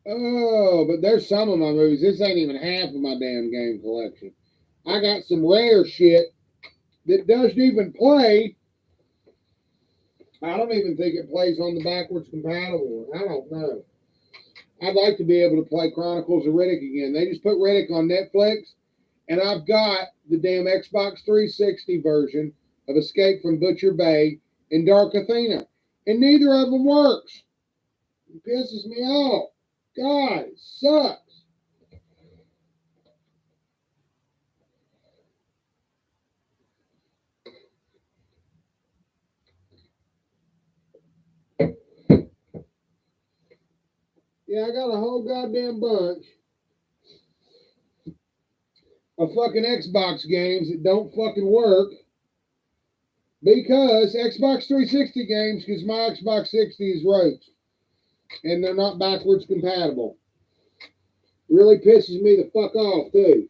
Oh, but there's some of my movies. This ain't even half of my damn game collection. I got some rare shit that doesn't even play. I don't even think it plays on the backwards compatible one. I don't know. I'd like to be able to play Chronicles of Riddick again. They just put Riddick on Netflix, and I've got the damn Xbox 360 version of Escape from Butcher Bay and Dark Athena, and neither of them works. It pisses me off. God, it sucks. Yeah, I got a whole goddamn bunch of fucking Xbox games that don't fucking work because Xbox 360 games, because my Xbox 60 is roached and they're not backwards compatible. Really pisses me the fuck off, too.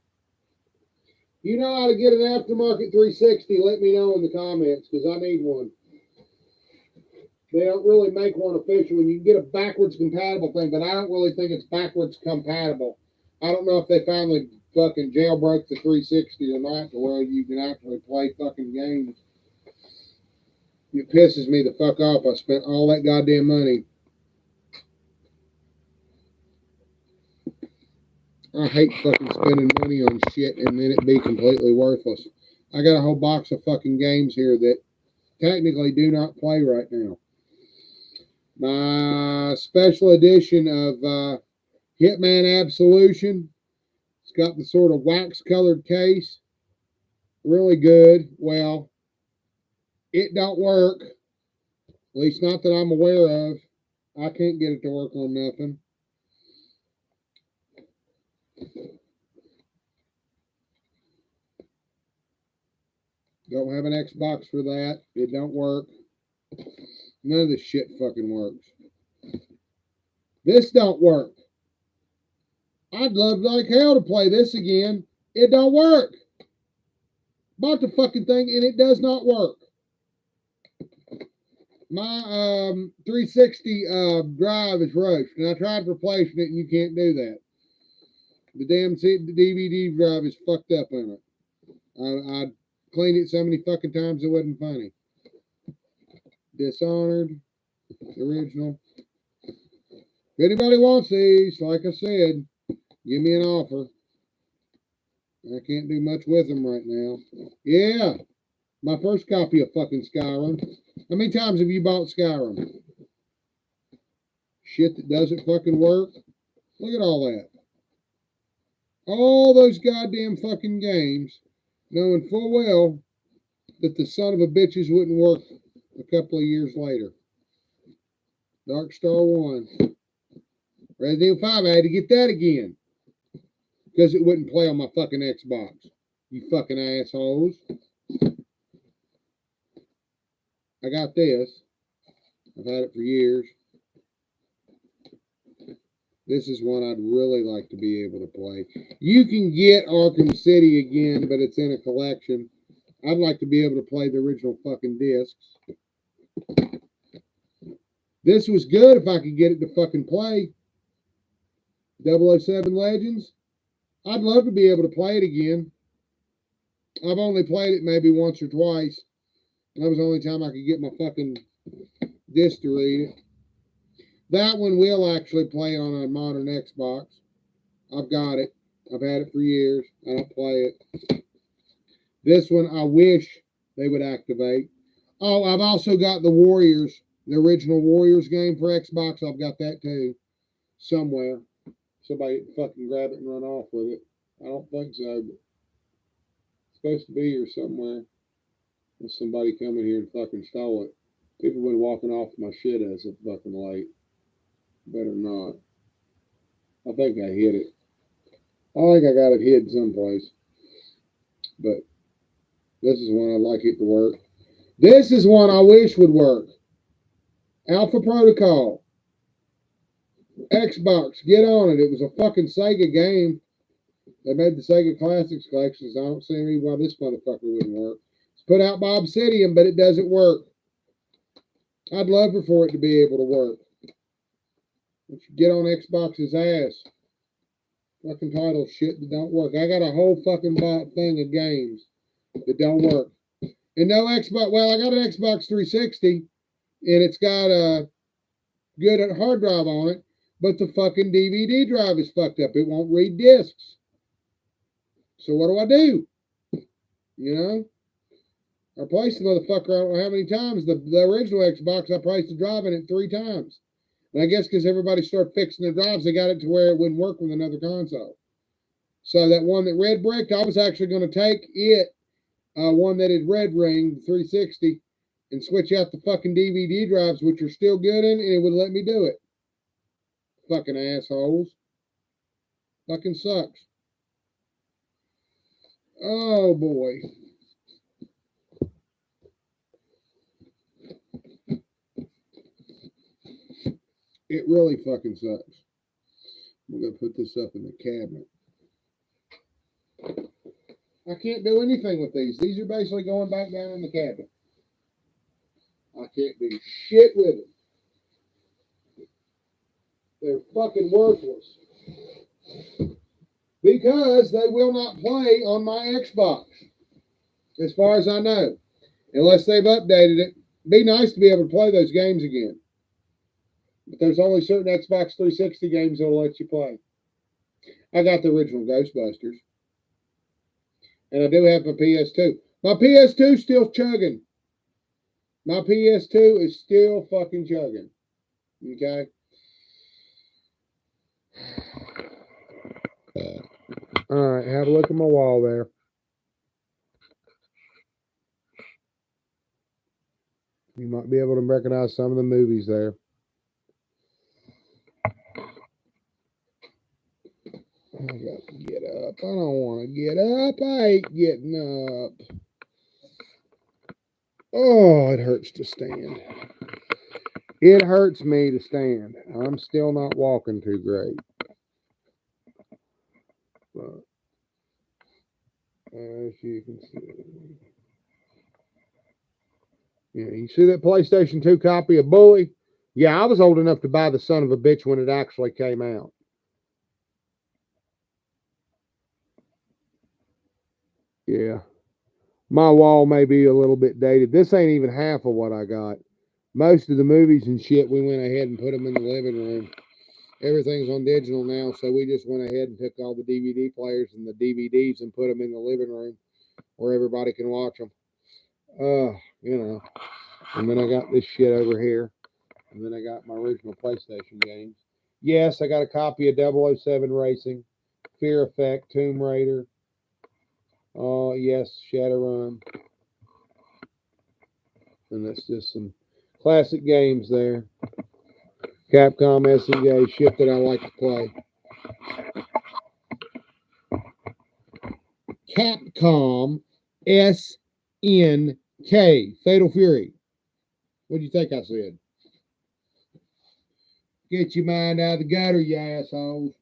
You know how to get an aftermarket 360, let me know in the comments, because I need one. They don't really make one official, and you can get a backwards compatible thing, but I don't really think it's backwards compatible. I don't know if they finally fucking jailbroke the 360 or not, to where you can actually play fucking games. It pisses me the fuck off. I spent all that goddamn money. I hate fucking spending money on shit and then it be completely worthless. I got a whole box of fucking games here that technically do not play right now. My special edition of Hitman Absolution. It's got the sort of wax colored case. Really good. Well, it don't work. At least not that I'm aware of. I can't get it to work on nothing. Don't have an Xbox for that. It don't work. None of this shit fucking works. This don't work. I'd love like hell to play this again. It don't work. Bought the fucking thing and it does not work. My 360 drive is rushed, and I tried replacing it, and you can't do that. The damn DVD drive is fucked up in it. I cleaned it so many fucking times it wasn't funny. Dishonored, original. If anybody wants these, like I said, give me an offer. I can't do much with them right now. Yeah, my first copy of fucking Skyrim. How many times have you bought Skyrim? Shit that doesn't fucking work. Look at all that. All those goddamn fucking games, knowing full well that the son of a bitches wouldn't work a couple of years later. Dark Star 1. Resident Evil 5, I had to get that again. Because it wouldn't play on my fucking Xbox. You fucking assholes. I got this. I've had it for years. This is one I'd really like to be able to play. You can get Arkham City again, but it's in a collection. I'd like to be able to play the original fucking discs. This was good if I could get it to fucking play. 007 Legends. I'd love to be able to play it again. I've only played it maybe once or twice. That was the only time I could get my fucking disc to read it. That one will actually play on a modern Xbox. I've got it. I've had it for years. I don't play it. This one I wish they would activate. Oh, I've also got the Warriors, the original Warriors game for Xbox. I've got that too. Somewhere. Somebody fucking grab it and run off with it. I don't think so, but it's supposed to be here somewhere. There's somebody coming here and fucking stole it. People been walking off my shit as of fucking late. Better not. I think I hid it. I think I got it hid someplace. But this is one I'd like it to work. This is one I wish would work. Alpha Protocol. Xbox, get on it. It was a fucking Sega game. They made the Sega Classics collections. I don't see any why this motherfucker wouldn't work. It's put out by Obsidian, but it doesn't work. I'd love for it to be able to work. Get on Xbox's ass. Fucking title shit that don't work. I got a whole fucking thing of games that don't work. And no Xbox. Well, I got an Xbox 360, and it's got a good hard drive on it, but the fucking DVD drive is fucked up. It won't read discs. So what do I do? You know? I replaced the motherfucker I don't know how many times. The original Xbox, I replaced the drive in it 3 times. And I guess because everybody started fixing their drives, they got it to where it wouldn't work with another console. So that one that red bricked, I was actually going to take it, one that had red ring, the 360, and switch out the fucking DVD drives, which are still good in, and it would let me do it. Fucking assholes. Fucking sucks. Oh boy. It really fucking sucks. I'm going to put this up in the cabinet. I can't do anything with these. These are basically going back down in the cabinet. I can't do shit with them. They're fucking worthless. Because they will not play on my Xbox. As far as I know. Unless they've updated it. It'd be nice to be able to play those games again. But there's only certain Xbox 360 games that'll let you play. I got the original Ghostbusters. And I do have a PS2. My PS2 is still chugging. My PS2 is still fucking chugging. Okay? Alright, have a look at my wall there. You might be able to recognize some of the movies there. I got to get up. I don't want to get up. I ain't getting up. Oh, it hurts to stand. It hurts me to stand. I'm still not walking too great. But as you can see. Yeah, you see that PlayStation 2 copy of Bully? Yeah, I was old enough to buy the son of a bitch when it actually came out. Yeah. My wall may be a little bit dated. This ain't even half of what I got. Most of the movies and shit, we went ahead and put them in the living room. Everything's on digital now, so we just went ahead and took all the DVD players and the DVDs and put them in the living room where everybody can watch them. You know. And then I got this shit over here. And then I got my original PlayStation games. Yes, I got a copy of 007 Racing, Fear Effect, Tomb Raider. Oh, yes, Shadowrun. And that's just some classic games there. Capcom SNK, shit that I like to play. Capcom SNK, Fatal Fury. What do you think I said? Get your mind out of the gutter, you assholes.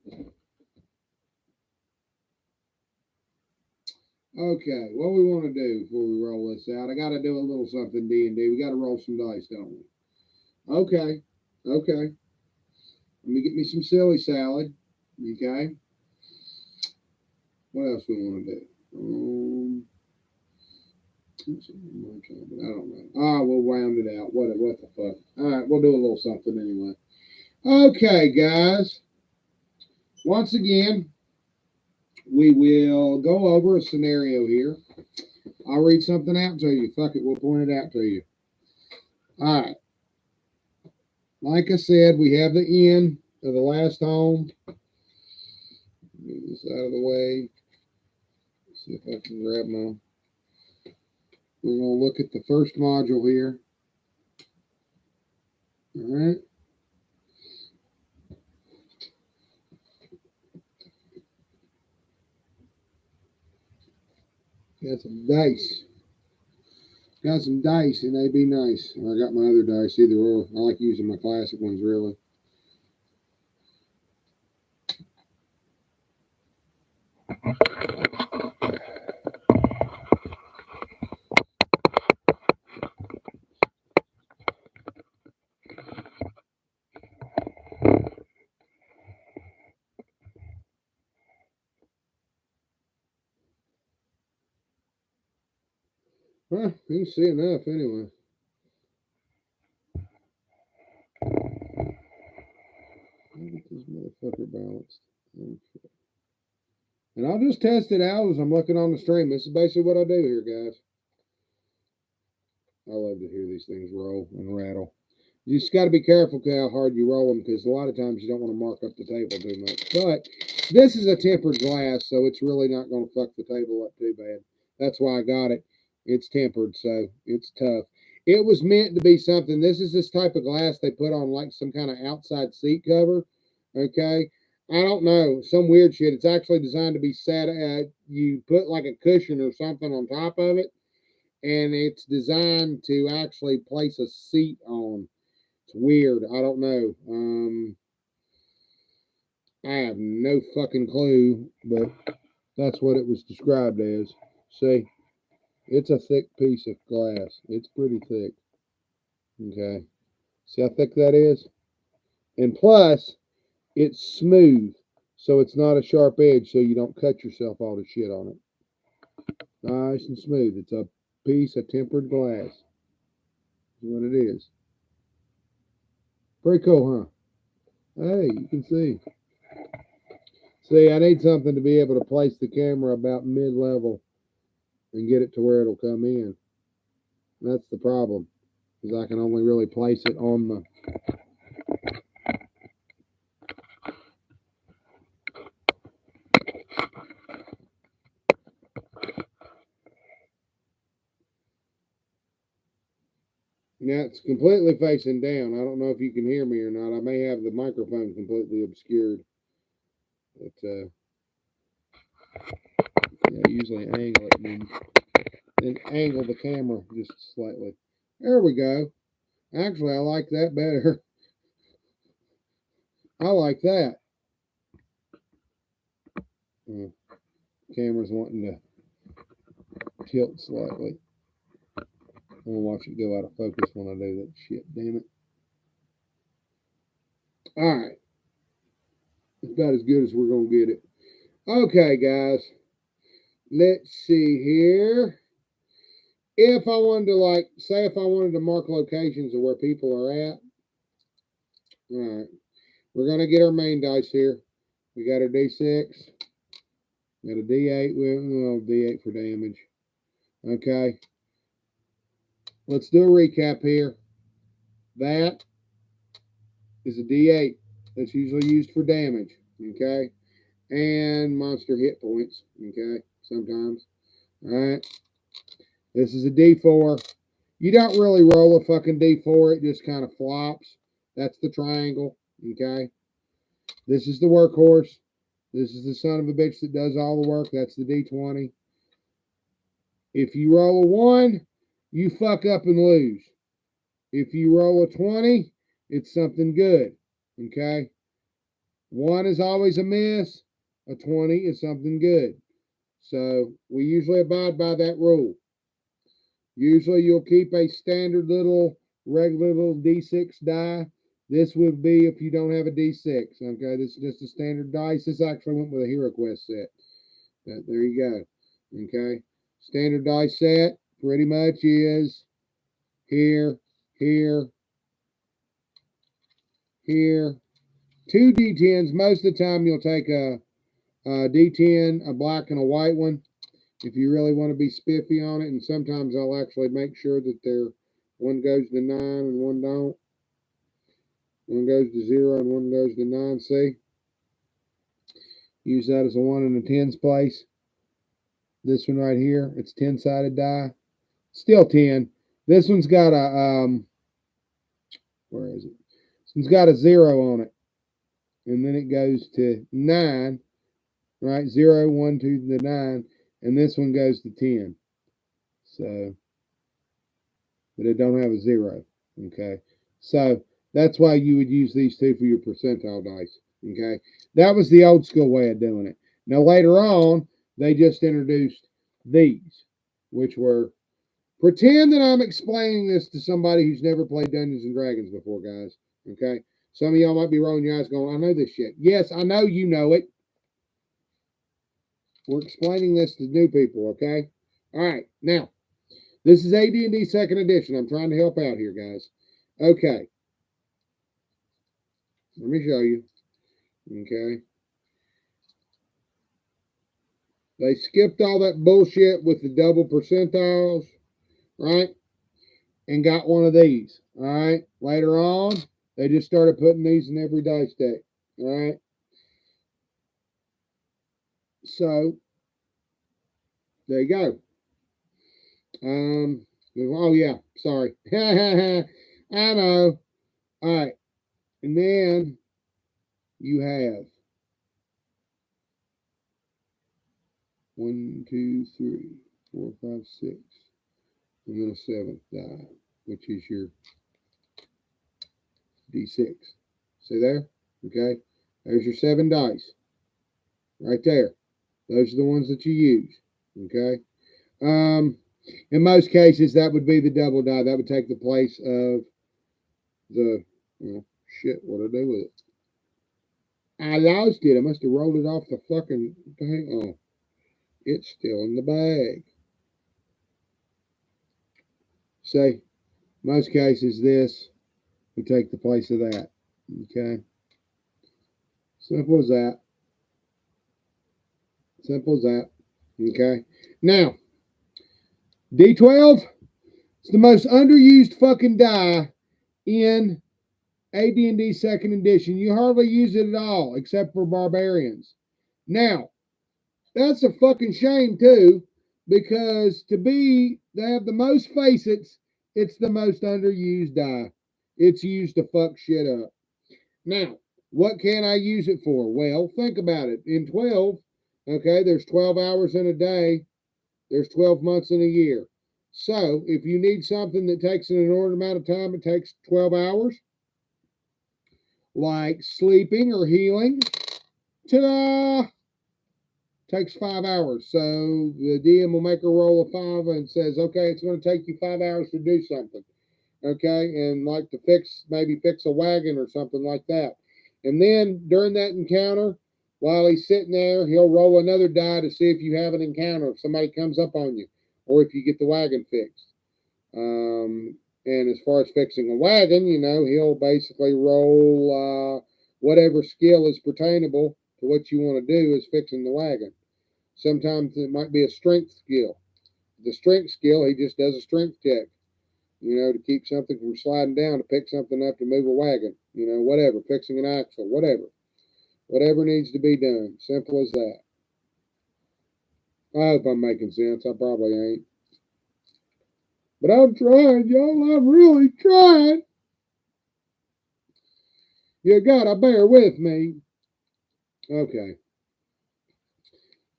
Okay, what we want to do before we roll this out? I got to do a little something D&D. We got to roll some dice, don't we? Okay, Okay. Let me get me some silly salad. Okay. What else we want to do? I don't know. Ah, we'll round it out. What the fuck? All right, we'll do a little something anyway. Okay, guys. Once again, we will go over a scenario here. I'll read something out to you. Fuck it, we'll point it out to you. All right. Like I said, we have the end of the last home. Move this out of the way. See if I can grab my. We're going to look at the first module here. All right. Got some dice. Got some dice, and they be nice. I got my other dice, either or. I like using my classic ones, really. Well, you can see enough anyway. I'll get this motherfucker balanced. Okay. And I'll just test it out as I'm looking on the stream. This is basically what I do here, guys. I love to hear these things roll and rattle. You just got to be careful how hard you roll them, because a lot of times you don't want to mark up the table too much. But this is a tempered glass, so it's really not going to fuck the table up too bad. That's why I got it. It's tempered, so it's tough. It was meant to be something. This is this type of glass they put on like some kind of outside seat cover. Okay. I don't know. Some weird shit. It's actually designed to be sat at. You put like a cushion or something on top of it, and it's designed to actually place a seat on. It's weird. I don't know. I have no fucking clue, but that's what it was described as. See, it's a thick piece of glass. It's pretty thick. Okay. See how thick that is? And plus, it's smooth, so it's not a sharp edge, so you don't cut yourself all the shit on it. Nice and smooth. It's a piece of tempered glass. That's what it is. Pretty cool, huh? Hey, you can see. See, I need something to be able to place the camera about mid-level and get it to where it'll come in. That's the problem, because I can only really place it on the... Now, it's completely facing down. I don't know if you can hear me or not. I may have the microphone completely obscured. But, yeah, usually angle it and then angle the camera just slightly. There we go. Actually, I like that better. I like that. Camera's wanting to tilt slightly. I'm gonna watch it go out of focus when I do that shit, damn it. Alright. It's about as good as we're gonna get it. Okay, guys. Let's see here. If I wanted to, like, say if I wanted to mark locations of where people are at. Alright. We're gonna get our main dice here. We got our D6. Got a D8 with D8 for damage. Okay. Let's do a recap here. That is a D8 that's usually used for damage. Okay. And monster hit points. Okay. Sometimes. Alright. This is a D4. You don't really roll a fucking D4. It just kind of flops. That's the triangle. Okay. This is the workhorse. This is the son of a bitch that does all the work. That's the D20. If you roll a 1, you fuck up and lose. If you roll a 20, it's something good. Okay? 1 is always a miss. A 20 is something good. So we usually abide by that rule. Usually you'll keep a standard little, regular little D6 die This would be if you don't have a D6. Okay, this is just a standard dice. This actually went with a Hero Quest set. But there you go. Okay, standard dice set pretty much is here, here, here. 2 D10s. Most of the time, you'll take a D10, a black and a white one, if you really want to be spiffy on it. And sometimes I'll actually make sure that one goes to 9 and one don't. One goes to 0 and one goes to 9. See? Use that as a 1 in the 10s place. This one right here, it's 10-sided die. Still 10. This one's got a, where is it? This one's got a 0 on it. And then it goes to 9, right? 0, 1, 2, to 9. And this one goes to 10. So, but it don't have a 0. Okay. So, that's why you would use these two for your percentile dice. Okay. That was the old school way of doing it. Now, later on, they just introduced these, which were, pretend that I'm explaining this to somebody who's never played Dungeons and Dragons before, guys. Okay. Some of y'all might be rolling your eyes going, I know this shit. Yes, I know you know it. We're explaining this to new people, okay? All right. Now, this is AD&D 2nd edition. I'm trying to help out here, guys. Okay. Let me show you. Okay. They skipped all that bullshit with the double percentiles, right? And got one of these, all right? Later on, they just started putting these in every dice deck, all right? So, there you go. Oh, yeah, sorry. I know. All right. And then you have 1, 2, 3, 4, 5, 6, and then a 7th die, which is your D6. See there? Okay. There's your 7 dice. Right there. Those are the ones that you use. Okay. In most cases, that would be the double die. That would take the place of the, shit, what'd I do with it? I lost it. I must have rolled it off the fucking thing. Oh, it's still in the bag. Say, most cases, this would take the place of that. Okay. Simple as that. Simple as that. Okay. Now, D12 is the most underused fucking die in AD&D 2nd edition. You hardly use it at all, except for barbarians. Now, that's a fucking shame too, because to have the most facets, it's the most underused die. It's used to fuck shit up. Now, what can I use it for? Well, think about it. In 12, okay, there's 12 hours in a day. There's 12 months in a year. So, if you need something that takes an inordinate amount of time, it takes 12 hours, like sleeping or healing, ta-da! Takes 5 hours. So, the DM will make a roll of 5 and says, okay, it's going to take you 5 hours to do something. Okay, and like to maybe fix a wagon or something like that. And then during that encounter, while he's sitting there, he'll roll another die to see if you have an encounter, if somebody comes up on you, or if you get the wagon fixed. And as far as fixing a wagon, he'll basically roll whatever skill is pertainable to what you want to do is fixing the wagon. Sometimes it might be a strength skill. The strength skill, he just does a strength check. To keep something from sliding down, to pick something up, to move a wagon, whatever, fixing an axle, whatever needs to be done. Simple as that. I hope I'm making sense. I probably ain't. But I'm trying, y'all. I'm really trying. You gotta bear with me. Okay.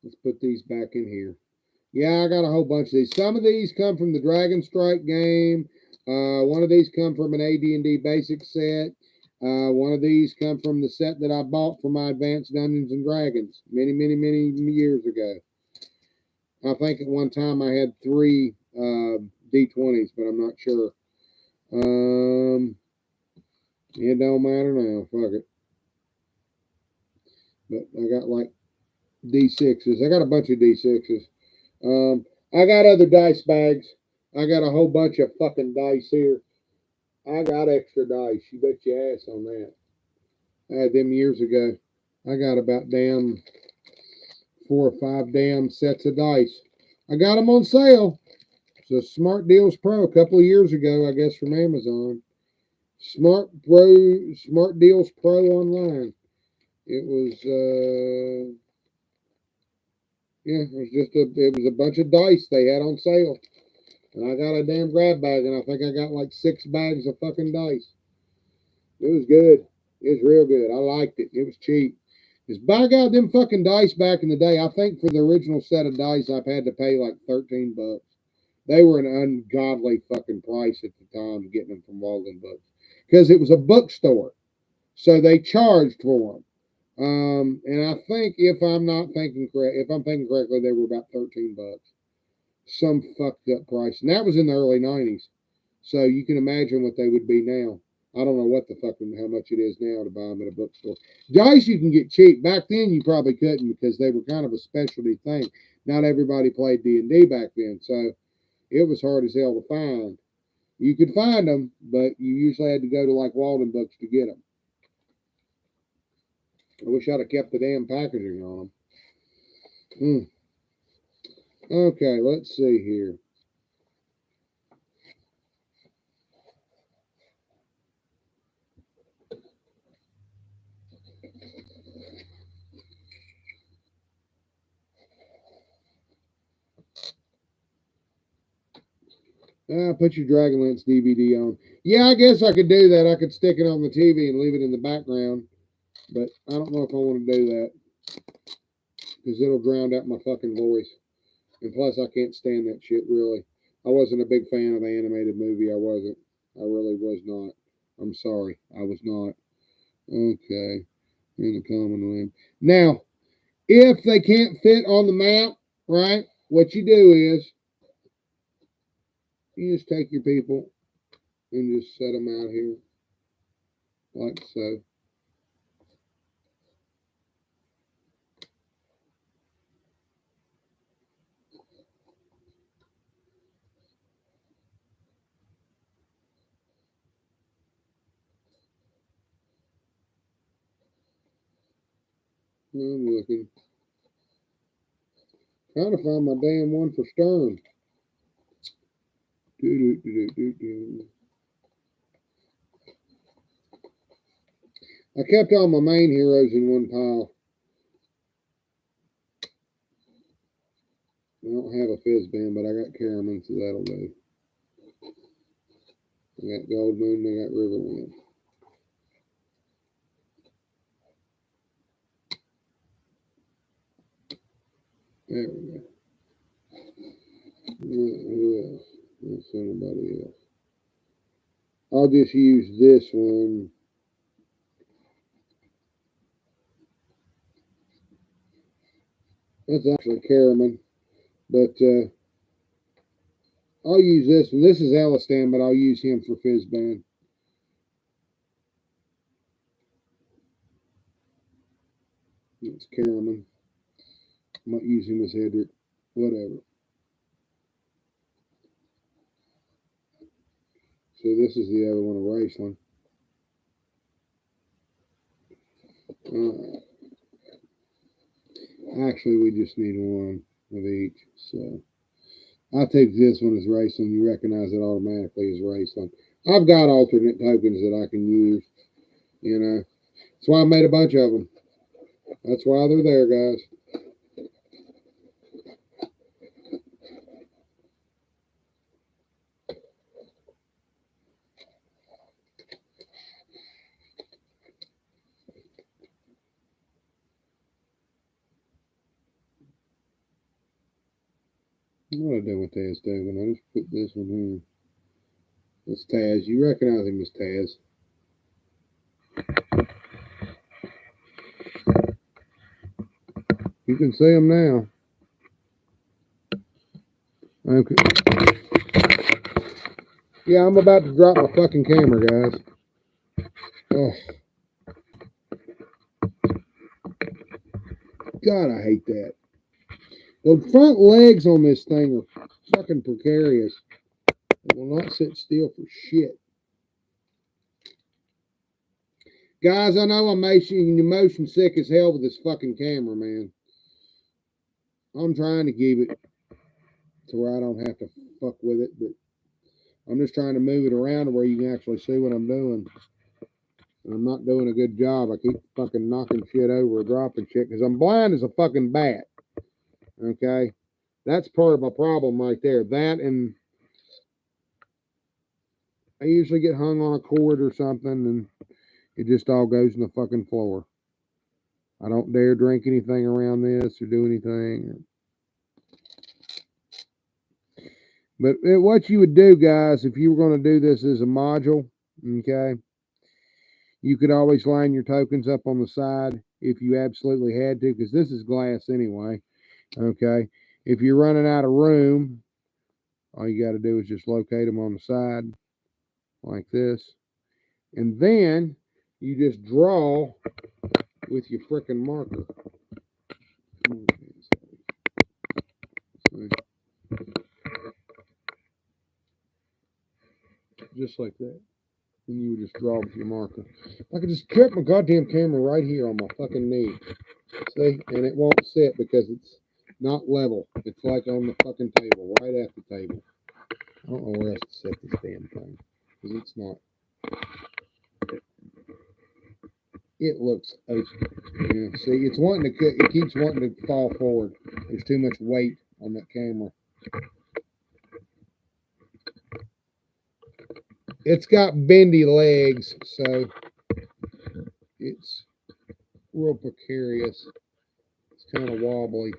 Let's put these back in here. Yeah, I got a whole bunch of these. Some of these come from the Dragon Strike game. One of these come from an AD&D basic set. One of these come from the set that I bought for my Advanced Dungeons and Dragons many, many, many years ago. I think at one time I had 3 D20s, but I'm not sure. It don't matter now. Fuck it. But I got like D6s. I got a bunch of D6s. I got other dice bags. I got a whole bunch of fucking dice here. I got extra dice. You bet your ass on that. I had them years ago. I got about damn 4 or 5 damn sets of dice. I got them on sale. So Smart Deals Pro a couple of years ago, I guess from Amazon. Smart Deals Pro online. It was it was a bunch of dice they had on sale. And I got a damn grab bag, and I think I got like 6 bags of fucking dice. It was good. It was real good. I liked it. It was cheap. Because by God, them fucking dice back in the day, I think for the original set of dice, I've had to pay like $13. They were an ungodly fucking price at the time getting them from Walden Books. Because it was a bookstore. So they charged for them. And I think if I'm thinking correctly, they were about $13. Some fucked up price. And that was in the early 90s. So you can imagine what they would be now. I don't know what the fucking how much it is now to buy them at a bookstore. Dice you can get cheap. Back then you probably couldn't because they were kind of a specialty thing. Not everybody played D&D back then, so it was hard as hell to find. You could find them, but you usually had to go to like Walden Books to get them. I wish I'd have kept the damn packaging on them. Okay, let's see here. Put your Dragonlance DVD on. Yeah, I guess I could do that. I could stick it on the TV and leave it in the background. But I don't know if I want to do that. Because it'll drown out my fucking voice. And plus, I can't stand that shit, really. I wasn't a big fan of the animated movie. I wasn't. I really was not. I'm sorry. I was not. Okay. In the common room. Now, if they can't fit on the map, right, what you do is you just take your people and just set them out here like so. I'm looking. Trying to find my damn one for Stern. I kept all my main heroes in one pile. I don't have a fizz band, but I got Caramon, so that'll do. I got Gold Moon, I got Riverwind. There we go. Who else? Let's see anybody else. I'll just use this one. That's actually Caramon, but I'll use this one. This is Elistan, but I'll use him for Fizzband. It's Caramon. I might use him as Hedrick. Whatever. So this is the other one, a Raceland. Actually, we just need one of each. So I'll take this one as Raceland. You recognize it automatically as Raceland. I've got alternate tokens that I can use. You know, that's why I made a bunch of them. That's why they're there, guys. What I do with Taz Dogan? I just put this one here. That's Taz. You recognize him as Taz. You can see him now. Okay. Yeah, I'm about to drop my fucking camera, guys. Oh, God, I hate that. The front legs on this thing are fucking precarious. It will not sit still for shit. Guys, I know I'm motion sick as hell with this fucking camera, man. I'm trying to keep it to where I don't have to fuck with it, but I'm just trying to move it around to where you can actually see what I'm doing. And I'm not doing a good job. I keep fucking knocking shit over or dropping shit because I'm blind as a fucking bat. Okay? That's part of my problem right there. That, and I usually get hung on a cord or something and it just all goes in the fucking floor. I don't dare drink anything around this or do anything. But what you would do, guys, if you were going to do this as a module, okay, you could always line your tokens up on the side if you absolutely had to, because this is glass anyway, okay. If you're running out of room, all you got to do is just locate them on the side like this. And then you just draw with your frickin' marker. Just like that. And you would just draw with your marker. I could just trip my goddamn camera right here on my fucking knee. See? And it won't sit because it's not level. It's like on the fucking table, right at the table. I don't know where else to set this damn thing. Because it's not. It looks open. Yeah, see, it's wanting to, it keeps wanting to fall forward. There's too much weight on that camera. It's got bendy legs, so it's real precarious. It's kind of wobbly.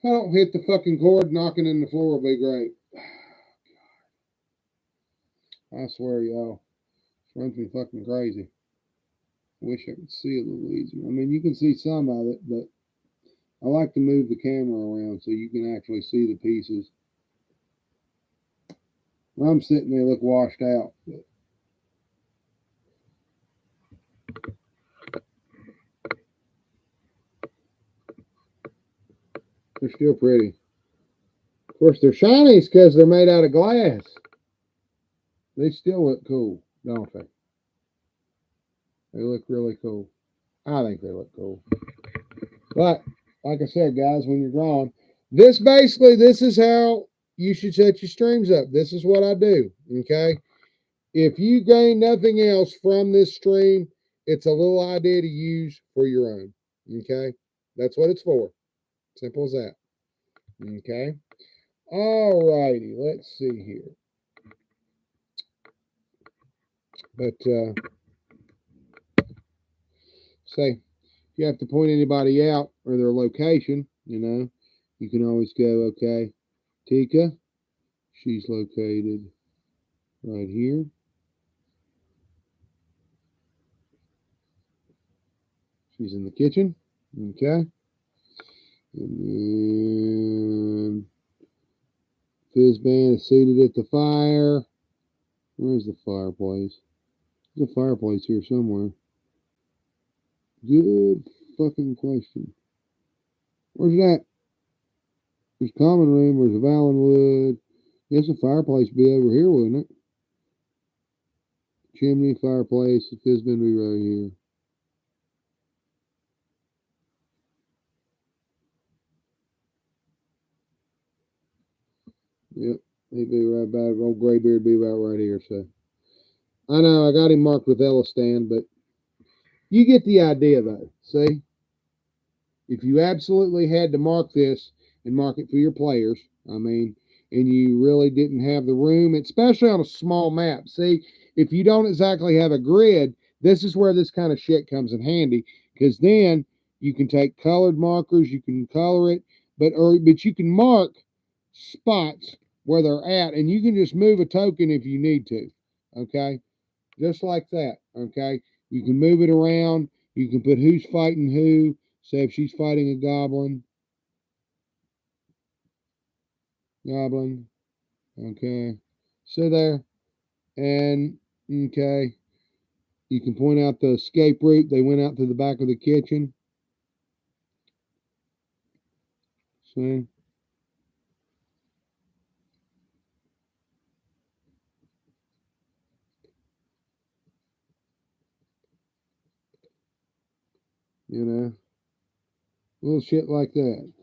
I don't hit the fucking cord, knocking in the floor will be great. I swear, y'all. It runs me fucking crazy. Wish I could see a little easier. I mean, you can see some of it, but I like to move the camera around so you can actually see the pieces. When I'm sitting there, look washed out. But they're still pretty. Of course, they're shiny because they're made out of glass. They still look cool, don't they? They look really cool. I think they look cool. But, like I said, guys, when you're drawing, this is how you should set your streams up. This is what I do, okay? If you gain nothing else from this stream, it's a little idea to use for your own, okay? That's what it's for. Simple as that, okay? All righty, let's see here. But, say, if you have to point anybody out or their location, you know, you can always go, okay, Tika, she's located right here. She's in the kitchen, okay? And then Fizzband is seated at the fire. Where's the fireplace? There's a fireplace here somewhere. Good fucking question. Where's that? There's common room. There's a Valenwood. Guess the fireplace would be over here, wouldn't it? Chimney, fireplace. The Fizzband would be right here. Yep, he'd be right about. Old Graybeard be about right here. So I know I got him marked with Ellistan, but you get the idea, though. See, if you absolutely had to mark this and mark it for your players, I mean, and you really didn't have the room, especially on a small map. See, if you don't exactly have a grid, this is where this kind of shit comes in handy, because then you can take colored markers, you can color it, but you can mark spots where they're at, and you can just move a token if you need to. Okay, just like that. Okay, you can move it around. You can put who's fighting who. Say if she's fighting a goblin. Goblin. Okay. So there. And, okay. You can point out the escape route. They went out to the back of the kitchen. See? You know? Little shit like that.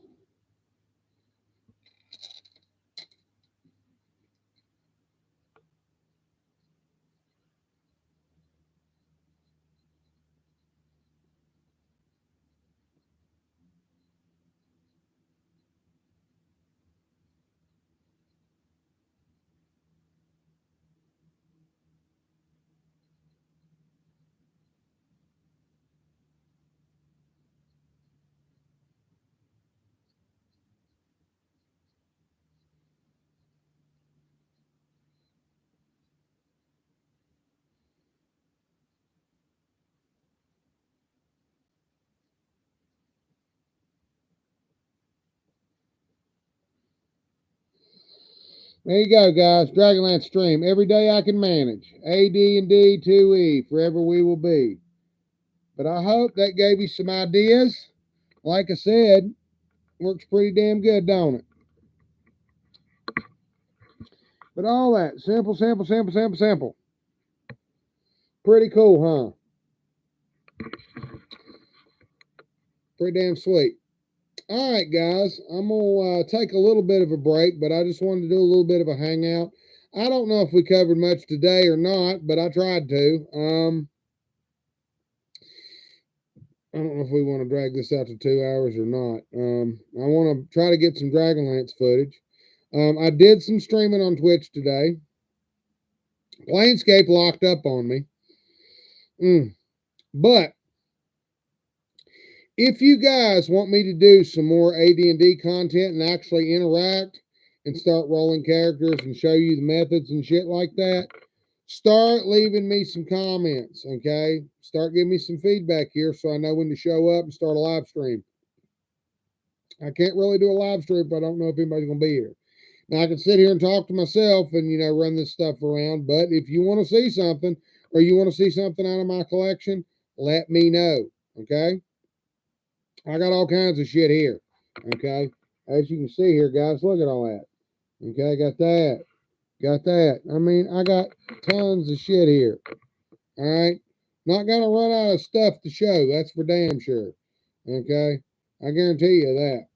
There you go, guys. Dragonlance stream. Every day I can manage. AD&D 2E. Forever we will be. But I hope that gave you some ideas. Like I said, works pretty damn good, don't it? But all that. Simple, simple, simple, simple, simple. Pretty cool, huh? Pretty damn sweet. All right, guys. I'm going to take a little bit of a break, but I just wanted to do a little bit of a hangout. I don't know if we covered much today or not, but I tried to. I don't know if we want to drag this out to 2 hours or not. I want to try to get some Dragonlance footage. I did some streaming on Twitch today. Planescape locked up on me. But if you guys want me to do some more AD&D content and actually interact and start rolling characters and show you the methods and shit like that, start leaving me some comments, okay? Start giving me some feedback here so I know when to show up and start a live stream. I can't really do a live stream if I don't know if anybody's going to be here. Now, I can sit here and talk to myself and, run this stuff around, but if you want to see something or you want to see something out of my collection, let me know, okay? I got all kinds of shit here, okay? As you can see here, guys, look at all that. Okay, got that. Got that. I mean, I got tons of shit here. All right? Not going to run out of stuff to show. That's for damn sure. Okay? I guarantee you that.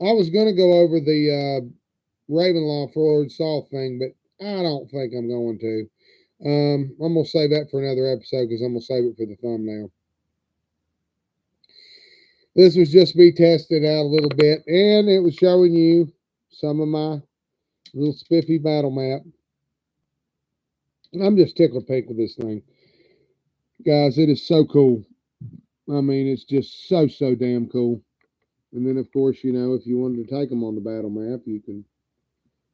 I was going to go over the Ravenlaw Forward Saul thing, but I don't think I'm going to. I'm going to save that for another episode because I'm going to save it for the thumbnail. This was just me testing out a little bit, and it was showing you some of my little spiffy battle map. I'm just tickled pink with this thing. Guys, it is so cool. I mean, it's just so damn cool. And then, of course, if you wanted to take them on the battle map, you can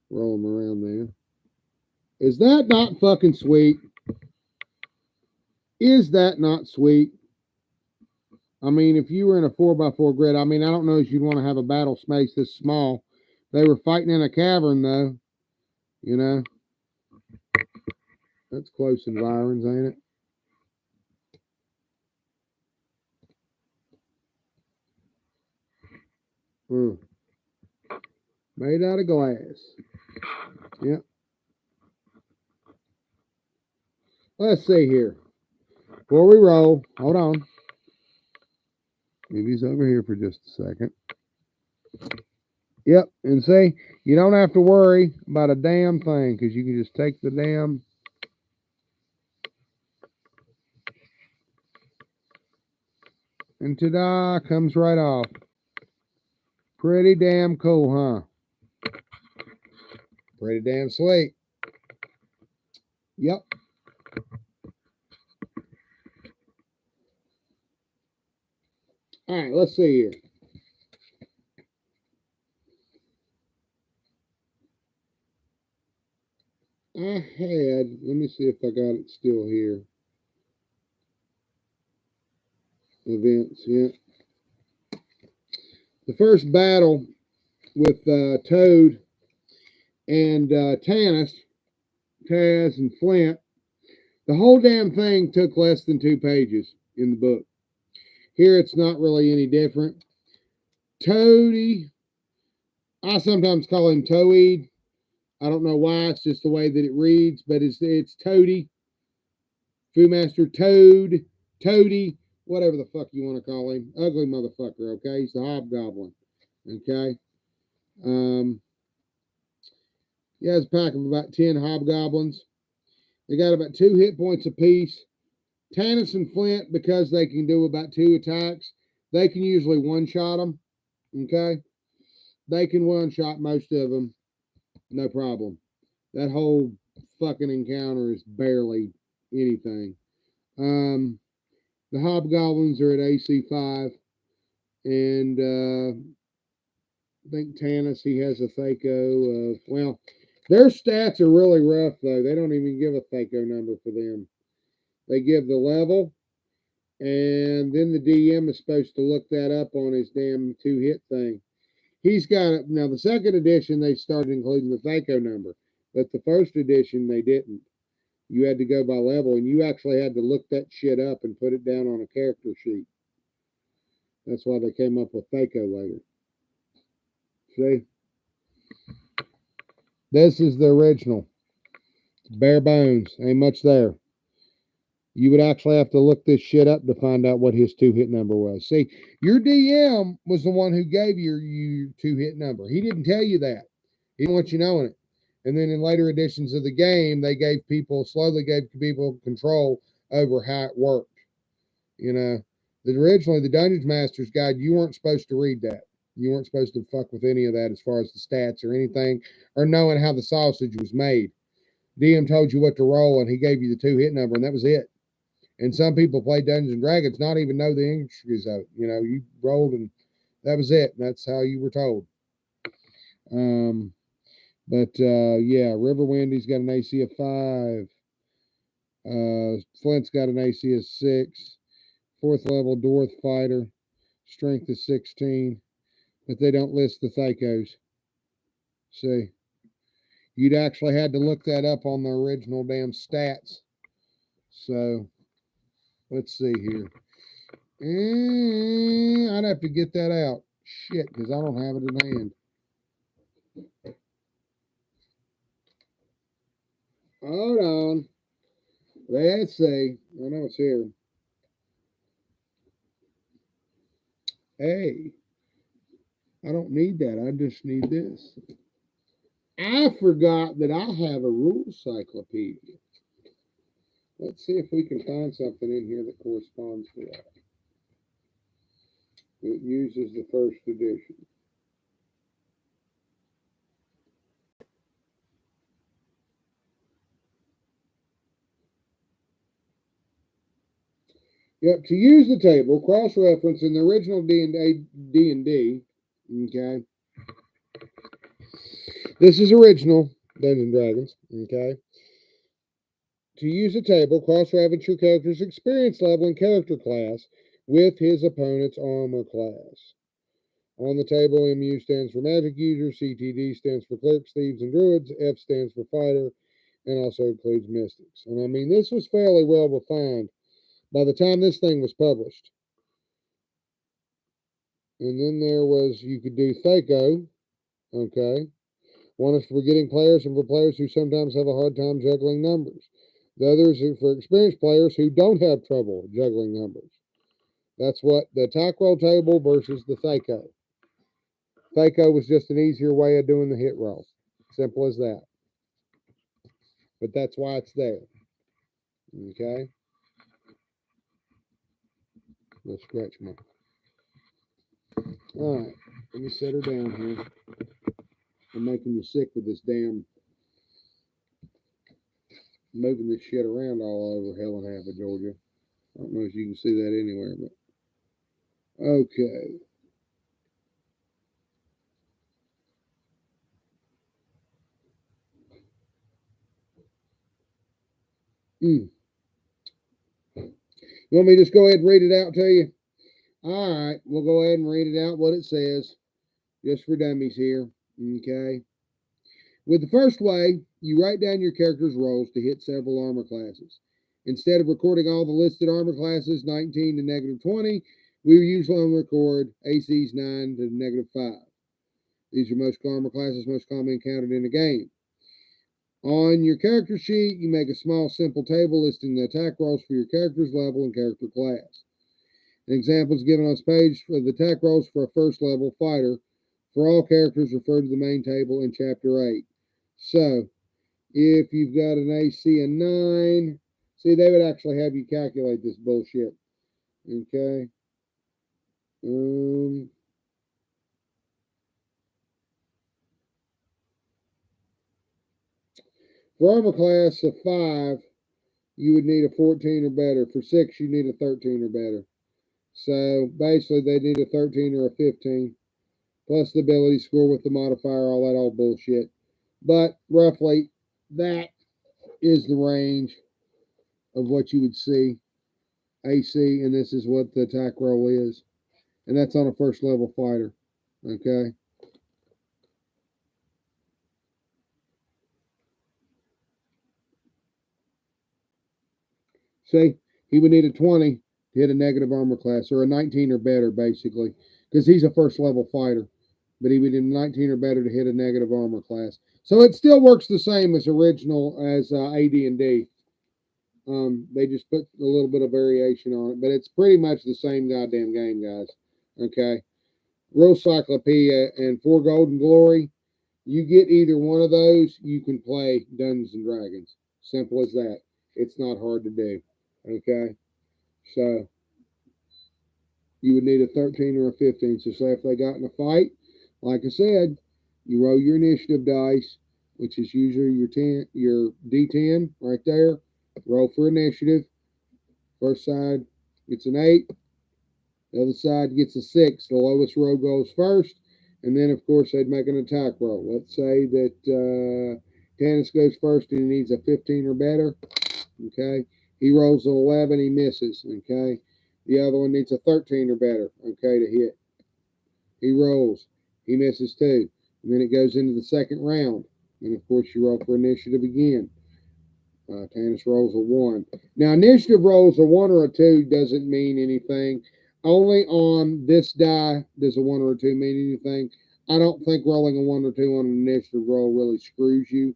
roll them around there. Is that not fucking sweet? Is that not sweet? I mean, if you were in a 4x4 grid, I mean, I don't know if you'd want to have a battle space this small. They were fighting in a cavern, though. That's close environs, ain't it? Made out of glass. Yep. Let's see here. Before we roll, hold on. Maybe he's over here for just a second. Yep, and see, you don't have to worry about a damn thing because you can just take the damn. And ta-da, comes right off. Pretty damn cool, huh? Pretty damn sweet. Yep. All right, let's see here. Let me see if I got it still here. events. Yeah. The first battle with Toad and Taz and Flint, the whole damn thing took less than 2 pages in the book. Here it's not really any different. Toady, I sometimes call him Toad. I don't know why, it's just the way that it reads, but it's Toady. Master Toad, Toady, whatever the fuck you want to call him. Ugly motherfucker, okay? He's the hobgoblin. Okay? He has a pack of about 10 hobgoblins. They got about 2 hit points apiece. Tannis and Flint, because they can do about 2 attacks, they can usually one-shot them. Okay? They can one-shot most of them. No problem. That whole fucking encounter is barely anything. The hobgoblins are at AC 5. And I think Tannis, he has a Thaco of, well, their stats are really rough, though. They don't even give a Thaco number for them. They give the level, and then the DM is supposed to look that up on his damn 2-hit thing. He's got it. Now, the second edition, they started including the Thaco number, but the first edition, they didn't. You had to go by level, and you actually had to look that shit up and put it down on a character sheet. That's why they came up with Thaco later. See? This is the original. Bare bones. Ain't much there. You would actually have to look this shit up to find out what his 2-hit number was. See, your DM was the one who gave you your 2-hit number. He didn't tell you that. He didn't want you knowing it. And then in later editions of the game, they slowly gave people control over how it worked. You know, originally the Dungeons Master's Guide, you weren't supposed to read that. You weren't supposed to fuck with any of that as far as the stats or anything, or knowing how the sausage was made. DM told you what to roll, and he gave you the 2-hit number, and that was it. And some people play Dungeons and Dragons not even know the intricacies of it. You know, you rolled, and that was it. And that's how you were told. Yeah, Riverwindy's got an AC of 5. Flint's got an AC of 6. 4th level Dwarf Fighter. Strength is 16. But they don't list the Thacos. See? You'd actually had to look that up on the original damn stats. So, let's see here. I'd have to get that out. Shit, because I don't have it in hand. Hold on. Let's see. I know it's here. Hey, I don't need that. I just need this. I forgot that I have a rule cyclopedia. Let's see if we can find something in here that corresponds to that. It uses the first edition. Yep, to use the table, cross-reference in the original D&D, okay? This is original Dungeons & Dragons, okay? To use a table, cross-reference your character's experience level and character class with his opponent's armor class. On the table, MU stands for Magic User, CTD stands for Clerics, Thieves, and Druids, F stands for Fighter, and also includes Mystics. And I mean, this was fairly well defined by the time this thing was published. And then there was, you could do Thaco, okay? One is for getting players and for players who sometimes have a hard time juggling numbers. The others are for experienced players who don't have trouble juggling numbers. That's what the attack roll table versus the Thaco. Thaco was just an easier way of doing the hit roll. Simple as that. But that's why it's there. Okay? Let's scratch my. Alright. Let me set her down here. I'm making you sick with this damn moving this shit around all over hell and half of Georgia. I don't know if you can see that anywhere, but okay. You want me to just go ahead and read it out to you? All right, we'll go ahead and read it out what it says, just for dummies here. Okay. With the first way, you write down your character's rolls to hit several armor classes. Instead of recording all the listed armor classes, 19 to -20, we usually only record ACs 9 to -5. These are most armor classes most commonly encountered in a game. On your character sheet, you make a small, simple table listing the attack rolls for your character's level and character class. An example is given on this page for the attack rolls for a first level fighter. For all characters, refer to the main table in Chapter 8. So, if you've got an AC of 9, see, they would actually have you calculate this bullshit. Okay. For armor class of 5, you would need a 14 or better. For 6, you need a 13 or better. So basically, they need a 13 or a 15, plus the ability score with the modifier, all that old bullshit. But roughly, that is the range of what you would see AC, and this is what the attack roll is. And that's on a first level fighter. Okay. See, he would need a 20 to hit a negative armor class, or a 19 or better, basically, because he's a first level fighter. But he would need a 19 or better to hit a negative armor class. So it still works the same as original as AD&D. They just put a little bit of variation on it, but it's pretty much the same goddamn game, guys. Okay. Rule Cyclopedia and For Golden Glory, you get either one of those, you can play Dungeons and Dragons. Simple as that. It's not hard to do. Okay. So you would need a 13 or a 15. So say if they got in a fight, like I said, you roll your initiative dice, which is usually your D10 right there. Roll for initiative. First side gets an 8. The other side gets a 6. The lowest roll goes first. And then, of course, they'd make an attack roll. Let's say that Tannis goes first and he needs a 15 or better. Okay. He rolls an 11, he misses. Okay. The other one needs a 13 or better. Okay, to hit. He rolls. He misses too. And then it goes into the second round. And, of course, you roll for initiative again. Tannis rolls a 1. Now, initiative rolls a 1 or a 2 doesn't mean anything. Only on this die does a 1 or a 2 mean anything. I don't think rolling a 1 or 2 on an initiative roll really screws you.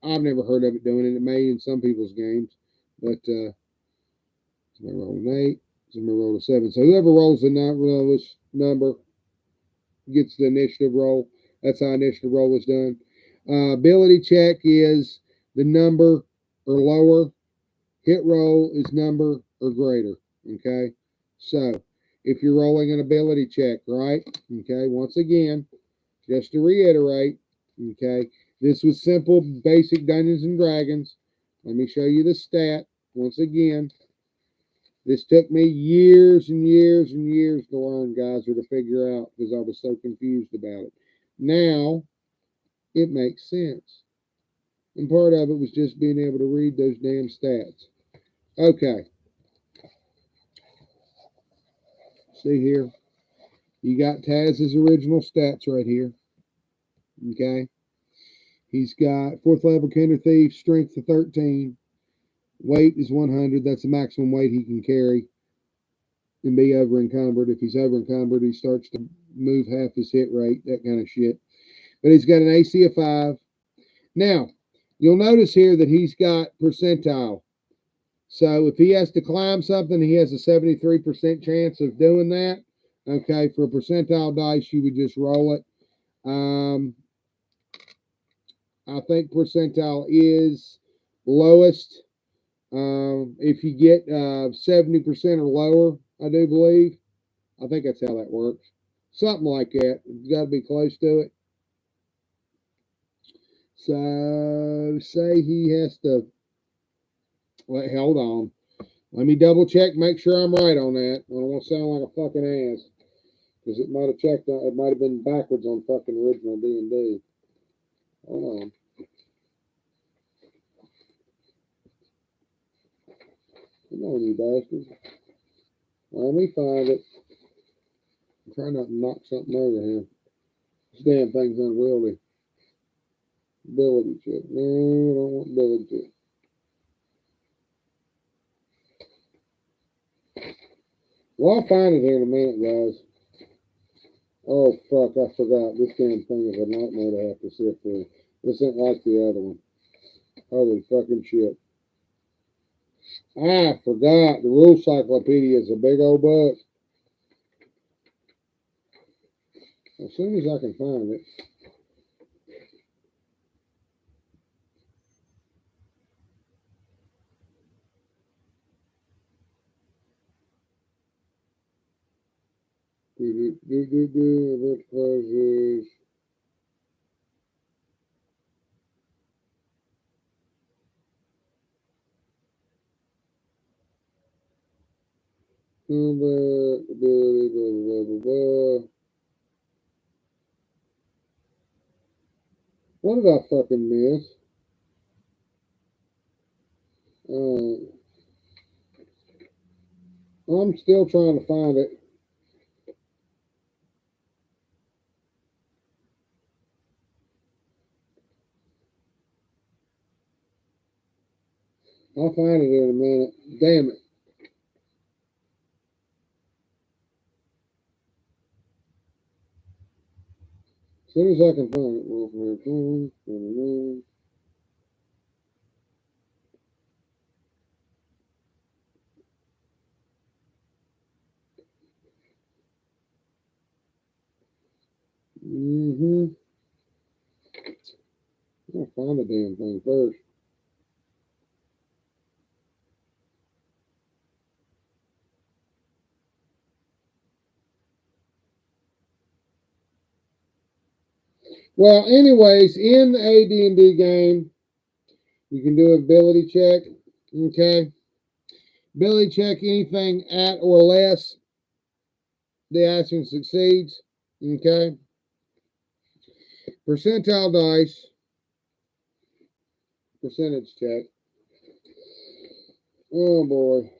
I've never heard of it doing it. It may in some people's games. But somebody rolled an 8. Somebody rolled a 7. So whoever rolls the lowest number gets the initiative roll. That's how initiative roll is done. Ability check is the number or lower. Hit roll is number or greater. Okay. So if you're rolling an ability check, right? Okay. Once again, just to reiterate, okay, this was simple, basic Dungeons and Dragons. Let me show you the stat once again. This took me years and years and years to learn, guys, or to figure out because I was so confused about it. Now it makes sense. And part of it was just being able to read those damn stats. Okay. See here. You got Taz's original stats right here. Okay. He's got 4th level Kender Thief, strength of 13. Weight is 100. That's the maximum weight he can carry and be over encumbered. If he's over encumbered, he starts to move half his hit rate, that kind of shit. But he's got an AC of 5. Now, you'll notice here that he's got percentile. So if he has to climb something, he has a 73% chance of doing that. Okay, for a percentile dice, you would just roll it. I think percentile is lowest. If you get 70% or lower, I do believe. I think that's how that works. Something like that. It's got to be close to it. So say he has to. Wait, hold on. Let me double check, make sure I'm right on that. I don't want to sound like a fucking ass. Because it might have checked, it might have been backwards on fucking original D&D. Hold on. Come on, you bastards. Let me find it. I'm trying not to knock something over here. This damn thing's unwieldy. Ability check. No, I don't want ability check. Well, I'll find it here in a minute, guys. Oh, fuck, I forgot. This damn thing is a nightmare to have to sit through. This ain't like the other one. Holy fucking shit. I forgot. The rule cyclopedia is a big old book. As soon as I can find it. Event closes. Combat, ability, blah, blah, blah, blah. What did I fucking miss? I'm still trying to find it. I'll find it in a minute. Damn it. As soon as I can find it. Mm-hmm. I'll find the damn thing first. Well, anyways, in the AD&D game, you can do ability check. Okay. Ability check anything at or less the action succeeds. Okay. Percentile dice. Percentage check. Oh boy.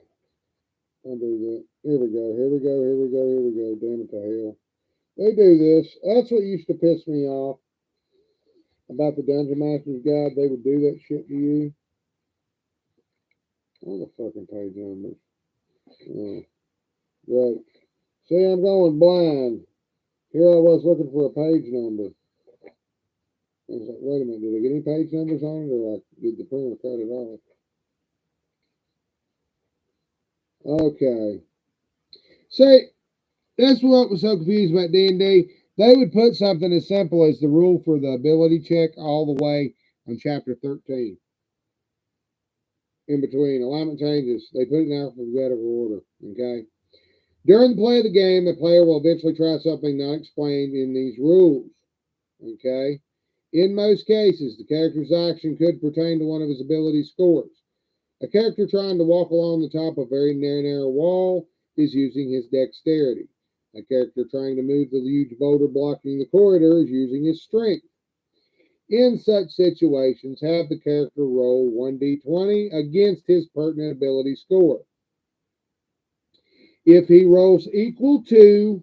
I'll do that. Here we go. Here we go. Here we go. Here we go. Damn it to hell. They do this. That's what used to piss me off about the Dungeon Master's Guide. They would do that shit to you. All the fucking page numbers. Oh, right. See, I'm going blind. Here I was looking for a page number. I was like, wait a minute, did I get any page numbers on it, or did the printer cut it off? Okay. See, that's what was so confused about D&D. They would put something as simple as the rule for the ability check all the way on chapter 13. In between alignment changes, they put it in alphabetical order. Okay. During the play of the game, the player will eventually try something not explained in these rules. Okay. In most cases, the character's action could pertain to one of his ability scores. A character trying to walk along the top of a very narrow wall is using his dexterity. A character trying to move the huge boulder blocking the corridor is using his strength. In such situations, have the character roll 1d20 against his pertinent ability score. If he rolls equal to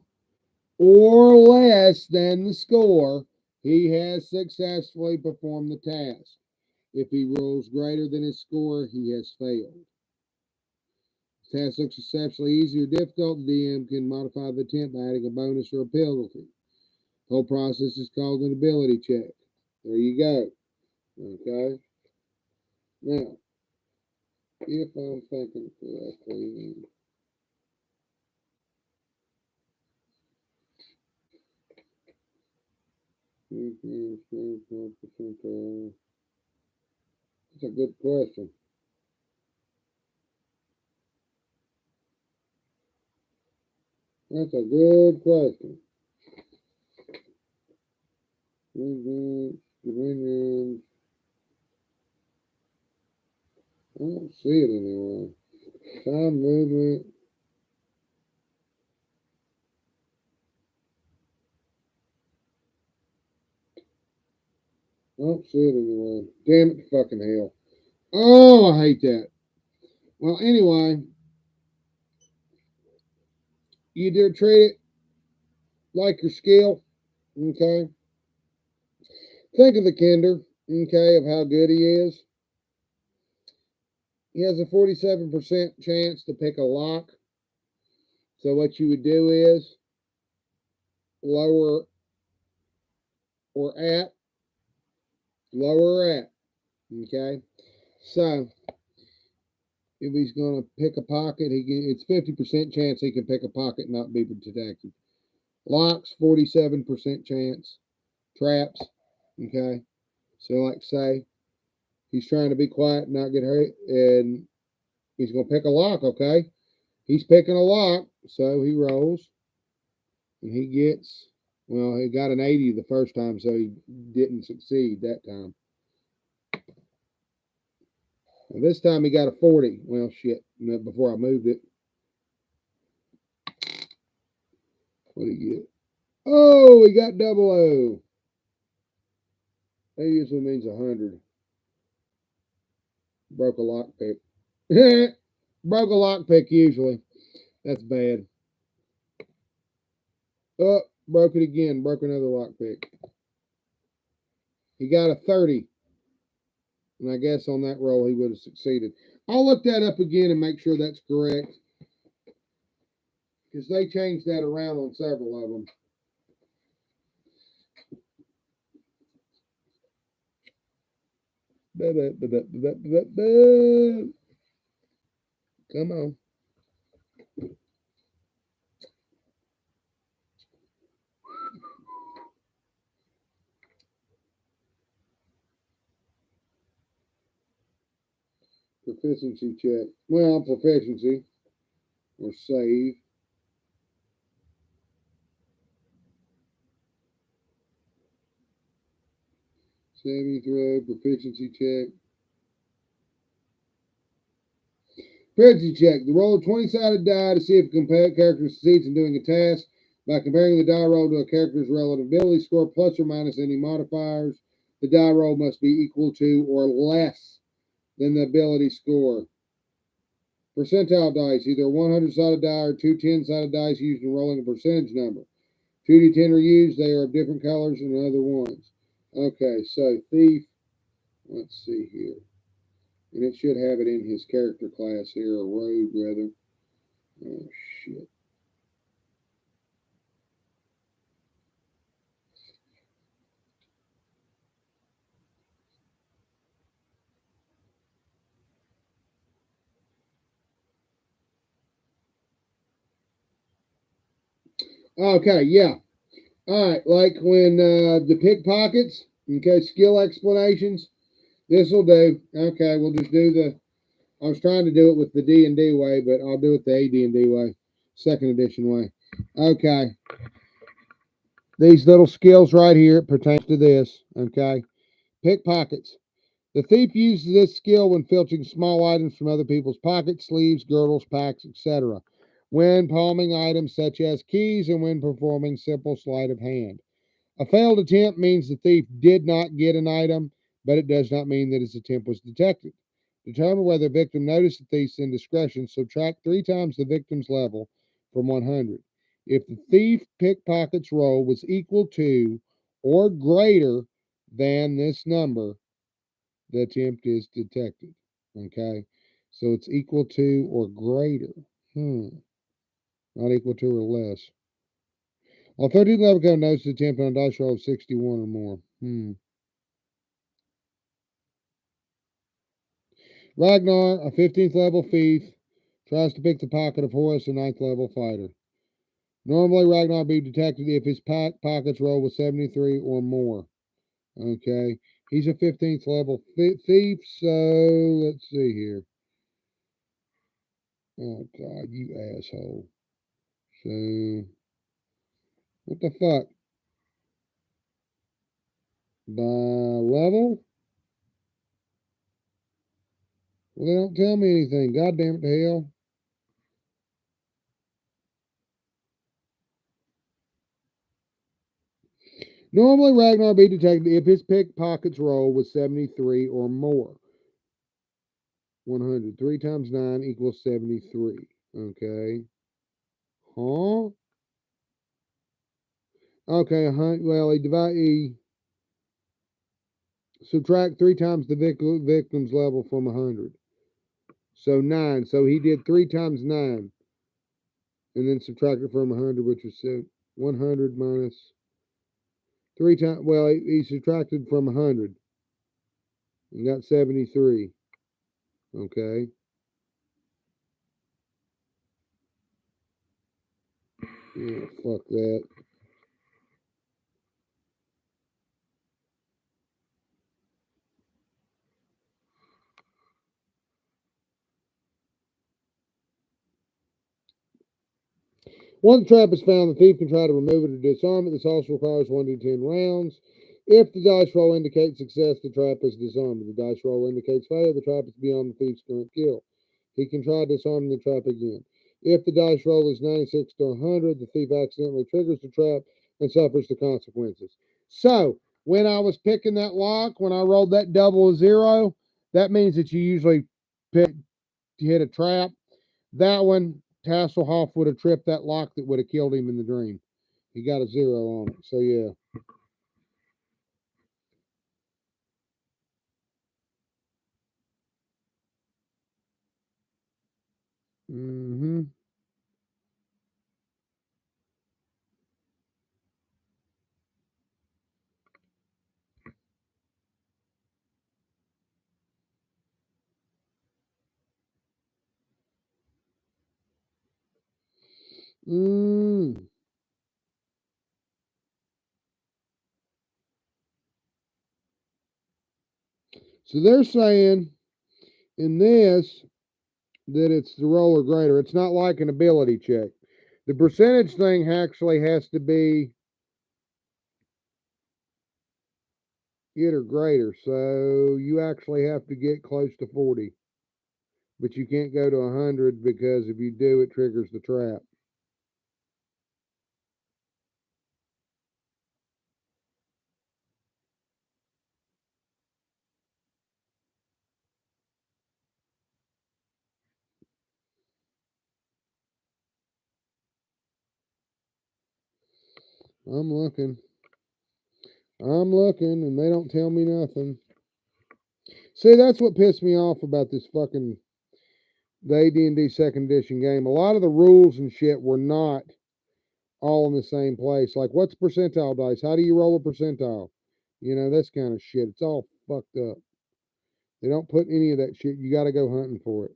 or less than the score, he has successfully performed the task. If he rolls greater than his score, he has failed. If the task looks exceptionally easy or difficult, the DM can modify the attempt by adding a bonus or a penalty. The whole process is called an ability check. There you go. Okay. Now, if I'm thinking correctly, that's a good question. That's a good question. Dominion. I don't see it anywhere. Time movement. I don't see it anywhere. Damn it, fucking hell. Oh, I hate that. Well, anyway, You do treat it like your skill. Okay. Think of the Kender, okay, of how good he is. He has a 47% chance to pick a lock. So what you would do is lower or at, lower or at. Okay. So if he's going to pick a pocket, it's 50% chance he can pick a pocket and not be detected. Locks, 47% chance. Traps, okay. So like say he's trying to be quiet and not get hurt, and he's going to pick a lock, okay. He's picking a lock, so he rolls, and he gets, well, he got an 80 the first time, so he didn't succeed that time. Now this time he got a 40. Well, shit, before I moved it. What did he get? Oh, he got double O. That usually means 100. Broke a lock pick. Broke a lock pick usually. That's bad. Oh, broke it again. Broke another lock pick. He got a 30. And I guess on that roll he would have succeeded. I'll look that up again and make sure that's correct. Because they changed that around on several of them. Come on. Proficiency check. Well, proficiency. Or save. Saving throw. Proficiency check. Proficiency check. The roll a 20-sided die to see if a character succeeds in doing a task by comparing the die roll to a character's relative ability score plus or minus any modifiers. The die roll must be equal to or less than the ability score. Percentile dice, either 100-sided die or two 10-sided dice used in rolling a percentage number. 2d10 are used. They are of different colors than other ones. Okay, so thief. Let's see here. And it should have it in his character class here, or rogue rather. Oh, shit. Okay, yeah. All right, like when the pickpockets, okay, skill explanations. This will do. Okay, we'll just do the. I was trying to do it with the D&D way, but I'll do it the AD&D way, second edition way. Okay. These little skills right here pertain to this. Okay. Pickpockets. The thief uses this skill when filching small items from other people's pockets, sleeves, girdles, packs, etc. When palming items such as keys and when performing simple sleight of hand. A failed attempt means the thief did not get an item, but it does not mean that his attempt was detected. Determine whether the victim noticed the thief's indiscretion. Subtract 3 times the victim's level from 100. If the thief pickpocket's roll was equal to or greater than this number, the attempt is detected. Okay, so it's equal to or greater. Not equal to or less. On 13th level, go notice the attempt on a dice roll of 61 or more. Ragnar, a 15th level thief, tries to pick the pocket of Horus, a 9th level fighter. Normally, Ragnar be detected if his pockets roll with 73 or more. Okay, he's a 15th level thief, so let's see here. Oh, God, you asshole. So, what the fuck? By level? Well, they don't tell me anything. God damn it to hell. Normally, Ragnar be detected if his pickpockets roll with 73 or more. 100. 3 times 9 equals 73. Okay. Huh? Okay, well, he subtract 3 times the victim's level from 100. So 9. So he did 3 times 9. And then subtracted from 100, which is 100 minus 3 times. Well, he subtracted from 100 and got 73. Okay. Yeah, fuck that. Once the trap is found, the thief can try to remove it or disarm it. This also requires 1d10 rounds. If the dice roll indicates success, the trap is disarmed. If the dice roll indicates failure, the trap is beyond the thief's current kill. He can try disarming the trap again. If the dice roll is 96 to 100, the thief accidentally triggers the trap and suffers the consequences. So, when I was picking that lock, when I rolled that double 0, that means that you usually hit a trap. That one, Tasselhoff would have tripped that lock that would have killed him in the dream. He got a 0 on it. So, yeah. Mm-hmm. Mm. So they're saying in this that it's the roll or greater. It's not like an ability check. The percentage thing actually has to be it or greater. So you actually have to get close to 40. But you can't go to 100 because if you do, it triggers the trap. I'm looking. I'm looking, and they don't tell me nothing. See, that's what pissed me off about this fucking the AD&D second edition game. A lot of the rules and shit were not all in the same place. Like, what's percentile dice? How do you roll a percentile? You know, this kind of shit. It's all fucked up. They don't put any of that shit. You got to go hunting for it.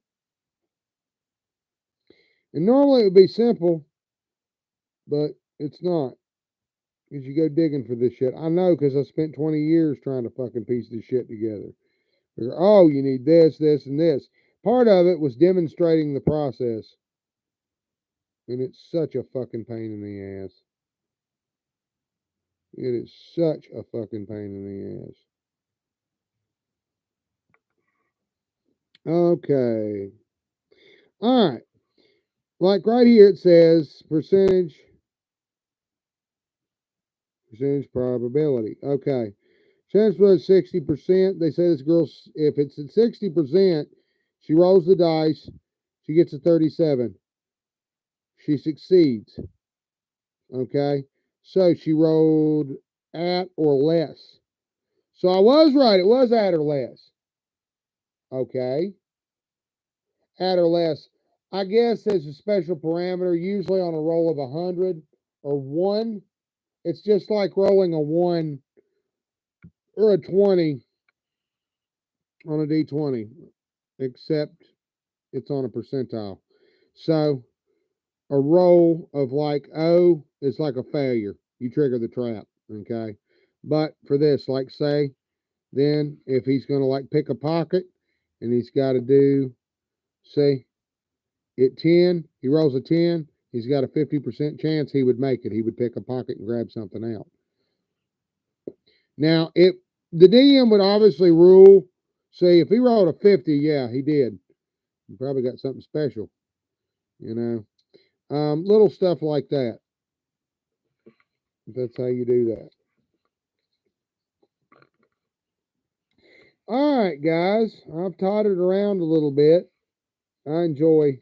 And normally it would be simple, but it's not. Because you go digging for this shit. I know because I spent 20 years trying to fucking piece this shit together. Oh, you need this, this, and this. Part of it was demonstrating the process. And it's such a fucking pain in the ass. It is such a fucking pain in the ass. Okay. All right. Like right here it says percentage probability. Okay. Chance was 60%. They say this girl, if it's at 60%, she rolls the dice, she gets a 37. She succeeds. Okay. So she rolled at or less. So I was right. It was at or less. Okay. At or less. I guess there's a special parameter, usually on a roll of 100 or 1. It's just like rolling a 1 or a 20 on a d20, except it's on a percentile. So a roll of like O is like a failure. You trigger the trap, okay? But for this, like say, then if he's going to like pick a pocket and he's got to do, say, at 10, he rolls a 10, he's got a 50% chance he would make it. He would pick a pocket and grab something out. Now, if the DM would obviously rule, say, if he rolled a 50, yeah, he did. He probably got something special, you know. Little stuff like that. That's how you do that. All right, guys. I've tottered around a little bit. I enjoy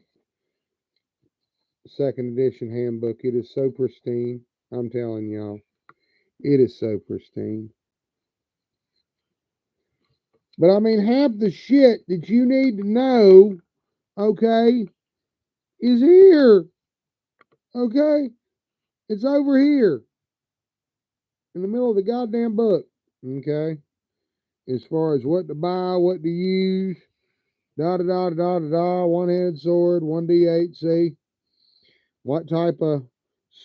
second edition handbook. It is so pristine. I'm telling y'all. It is so pristine. But I mean, half the shit that you need to know, okay, is here. Okay? It's over here in the middle of the goddamn book. Okay? As far as what to buy, what to use, da da da da da da, one-handed sword, 1d8, see? What type of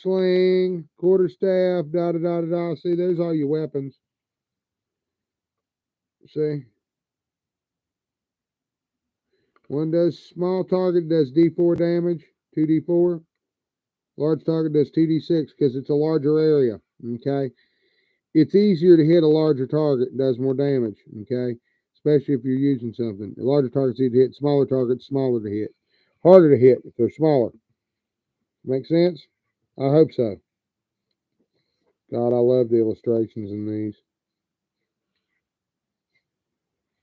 sling, quarterstaff, da da da da da. See, there's all your weapons. See? One does small target does D4 damage, 2d4. Large target does 2d6 because it's a larger area. Okay? It's easier to hit a larger target and does more damage. Okay? Especially if you're using something. The larger targets easy to hit, smaller targets smaller to hit. Harder to hit if they're smaller. Make sense? I hope so. God, I love the illustrations in these.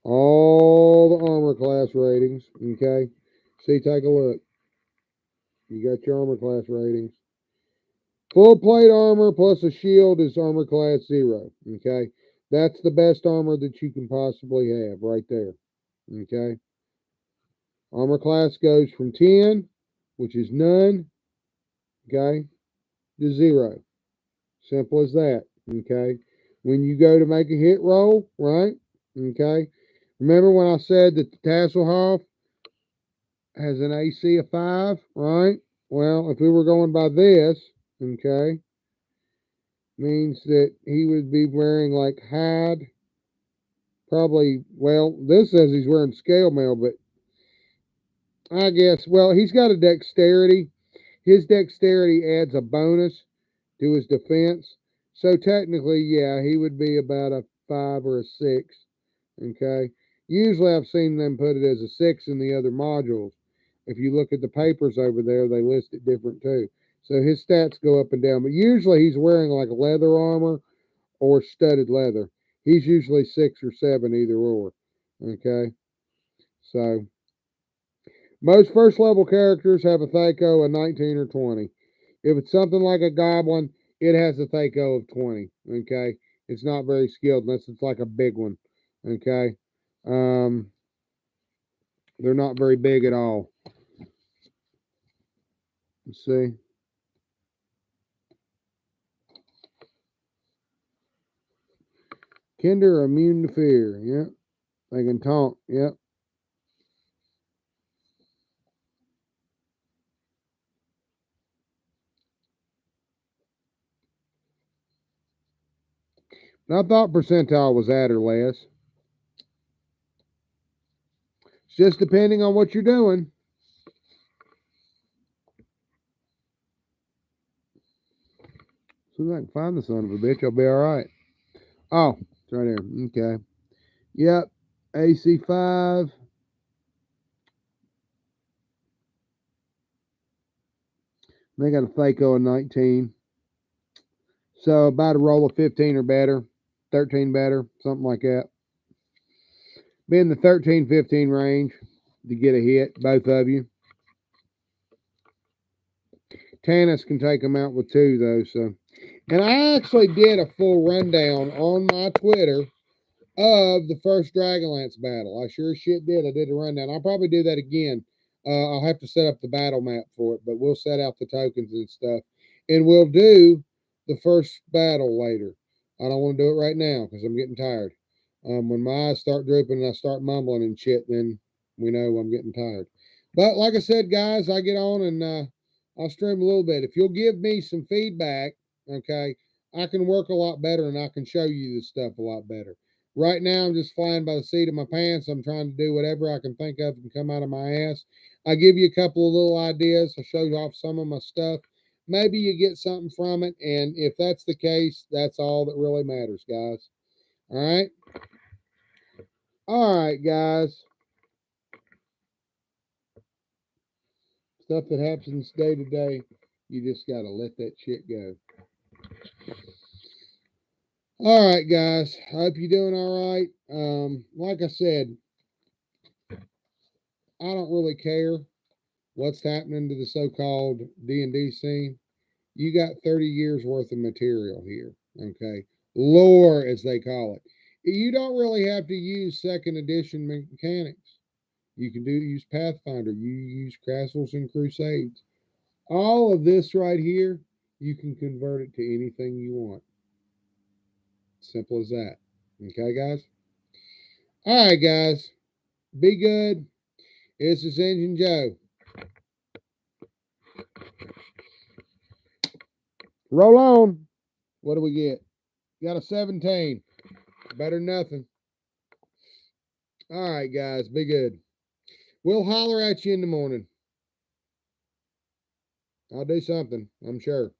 All the armor class ratings. Okay? See, take a look. You got your armor class ratings. Full plate armor plus a shield is armor class 0. Okay? That's the best armor that you can possibly have right there. Okay? Armor class goes from 10, which is none, okay, to 0. Simple as that. Okay? When you go to make a hit roll, right? Okay? Remember when I said that the Tasselhoff has an AC of 5, right? Well, if we were going by this, okay, means that he would be wearing like hide, probably, well, this says he's wearing scale mail, but I guess, well, he's got a dexterity. His dexterity adds a bonus to his defense. So technically, yeah, he would be about a 5 or a 6. Okay. Usually I've seen them put it as a 6 in the other modules. If you look at the papers over there, they list it different too. So his stats go up and down. But usually he's wearing like leather armor or studded leather. He's usually 6 or 7, either or. Okay. So most first level characters have a Thaco of 19 or 20. If it's something like a goblin, it has a Thaco of 20. Okay. It's not very skilled unless it's like a big one. Okay. Um, they're not very big at all. Let's see. Kender are immune to fear. Yep. They can taunt. Yep. And I thought percentile was that or less. It's just depending on what you're doing. As soon as I can find the son of a bitch, I'll be all right. Oh, it's right here. Okay. Yep. AC 5. They got a Thaco of 19. So about a roll of 15 or better, 13 better, something like that. Be in the 13, 15 range to get a hit, both of you. Tannis can take them out with 2, though. So, and I actually did a full rundown on my Twitter of the first Dragonlance battle. I sure as shit did. I did a rundown. I'll probably do that again. I'll have to set up the battle map for it, but we'll set out the tokens and stuff. And we'll do the first battle later. I don't want to do it right now because I'm getting tired. When my eyes start drooping and I start mumbling and shit, then we know I'm getting tired. But like I said, guys, I get on and I'll stream a little bit. If you'll give me some feedback, okay, I can work a lot better and I can show you this stuff a lot better. Right now, I'm just flying by the seat of my pants. I'm trying to do whatever I can think of and come out of my ass. I give you a couple of little ideas. I show you off some of my stuff. Maybe you get something from it. And if that's the case, that's all that really matters, guys. All right? All right, guys. Stuff that happens day to day, you just got to let that shit go. All right, guys. I hope you're doing all right. Like I said, I don't really care what's happening to the so-called D&D scene, you got 30 years worth of material here, okay? Lore, as they call it. You don't really have to use second edition mechanics. You can use Pathfinder, you use Castles and Crusades. All of this right here, you can convert it to anything you want. Simple as that. Okay, guys? All right, guys. Be good. This is Engine Joe. Roll on. What do we get? Got a 17. Better than nothing. All right, guys. Be good. We'll holler at you in the morning. I'll do something, I'm sure.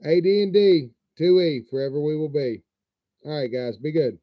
AD&D 2E, forever we will be. All right, guys. Be good.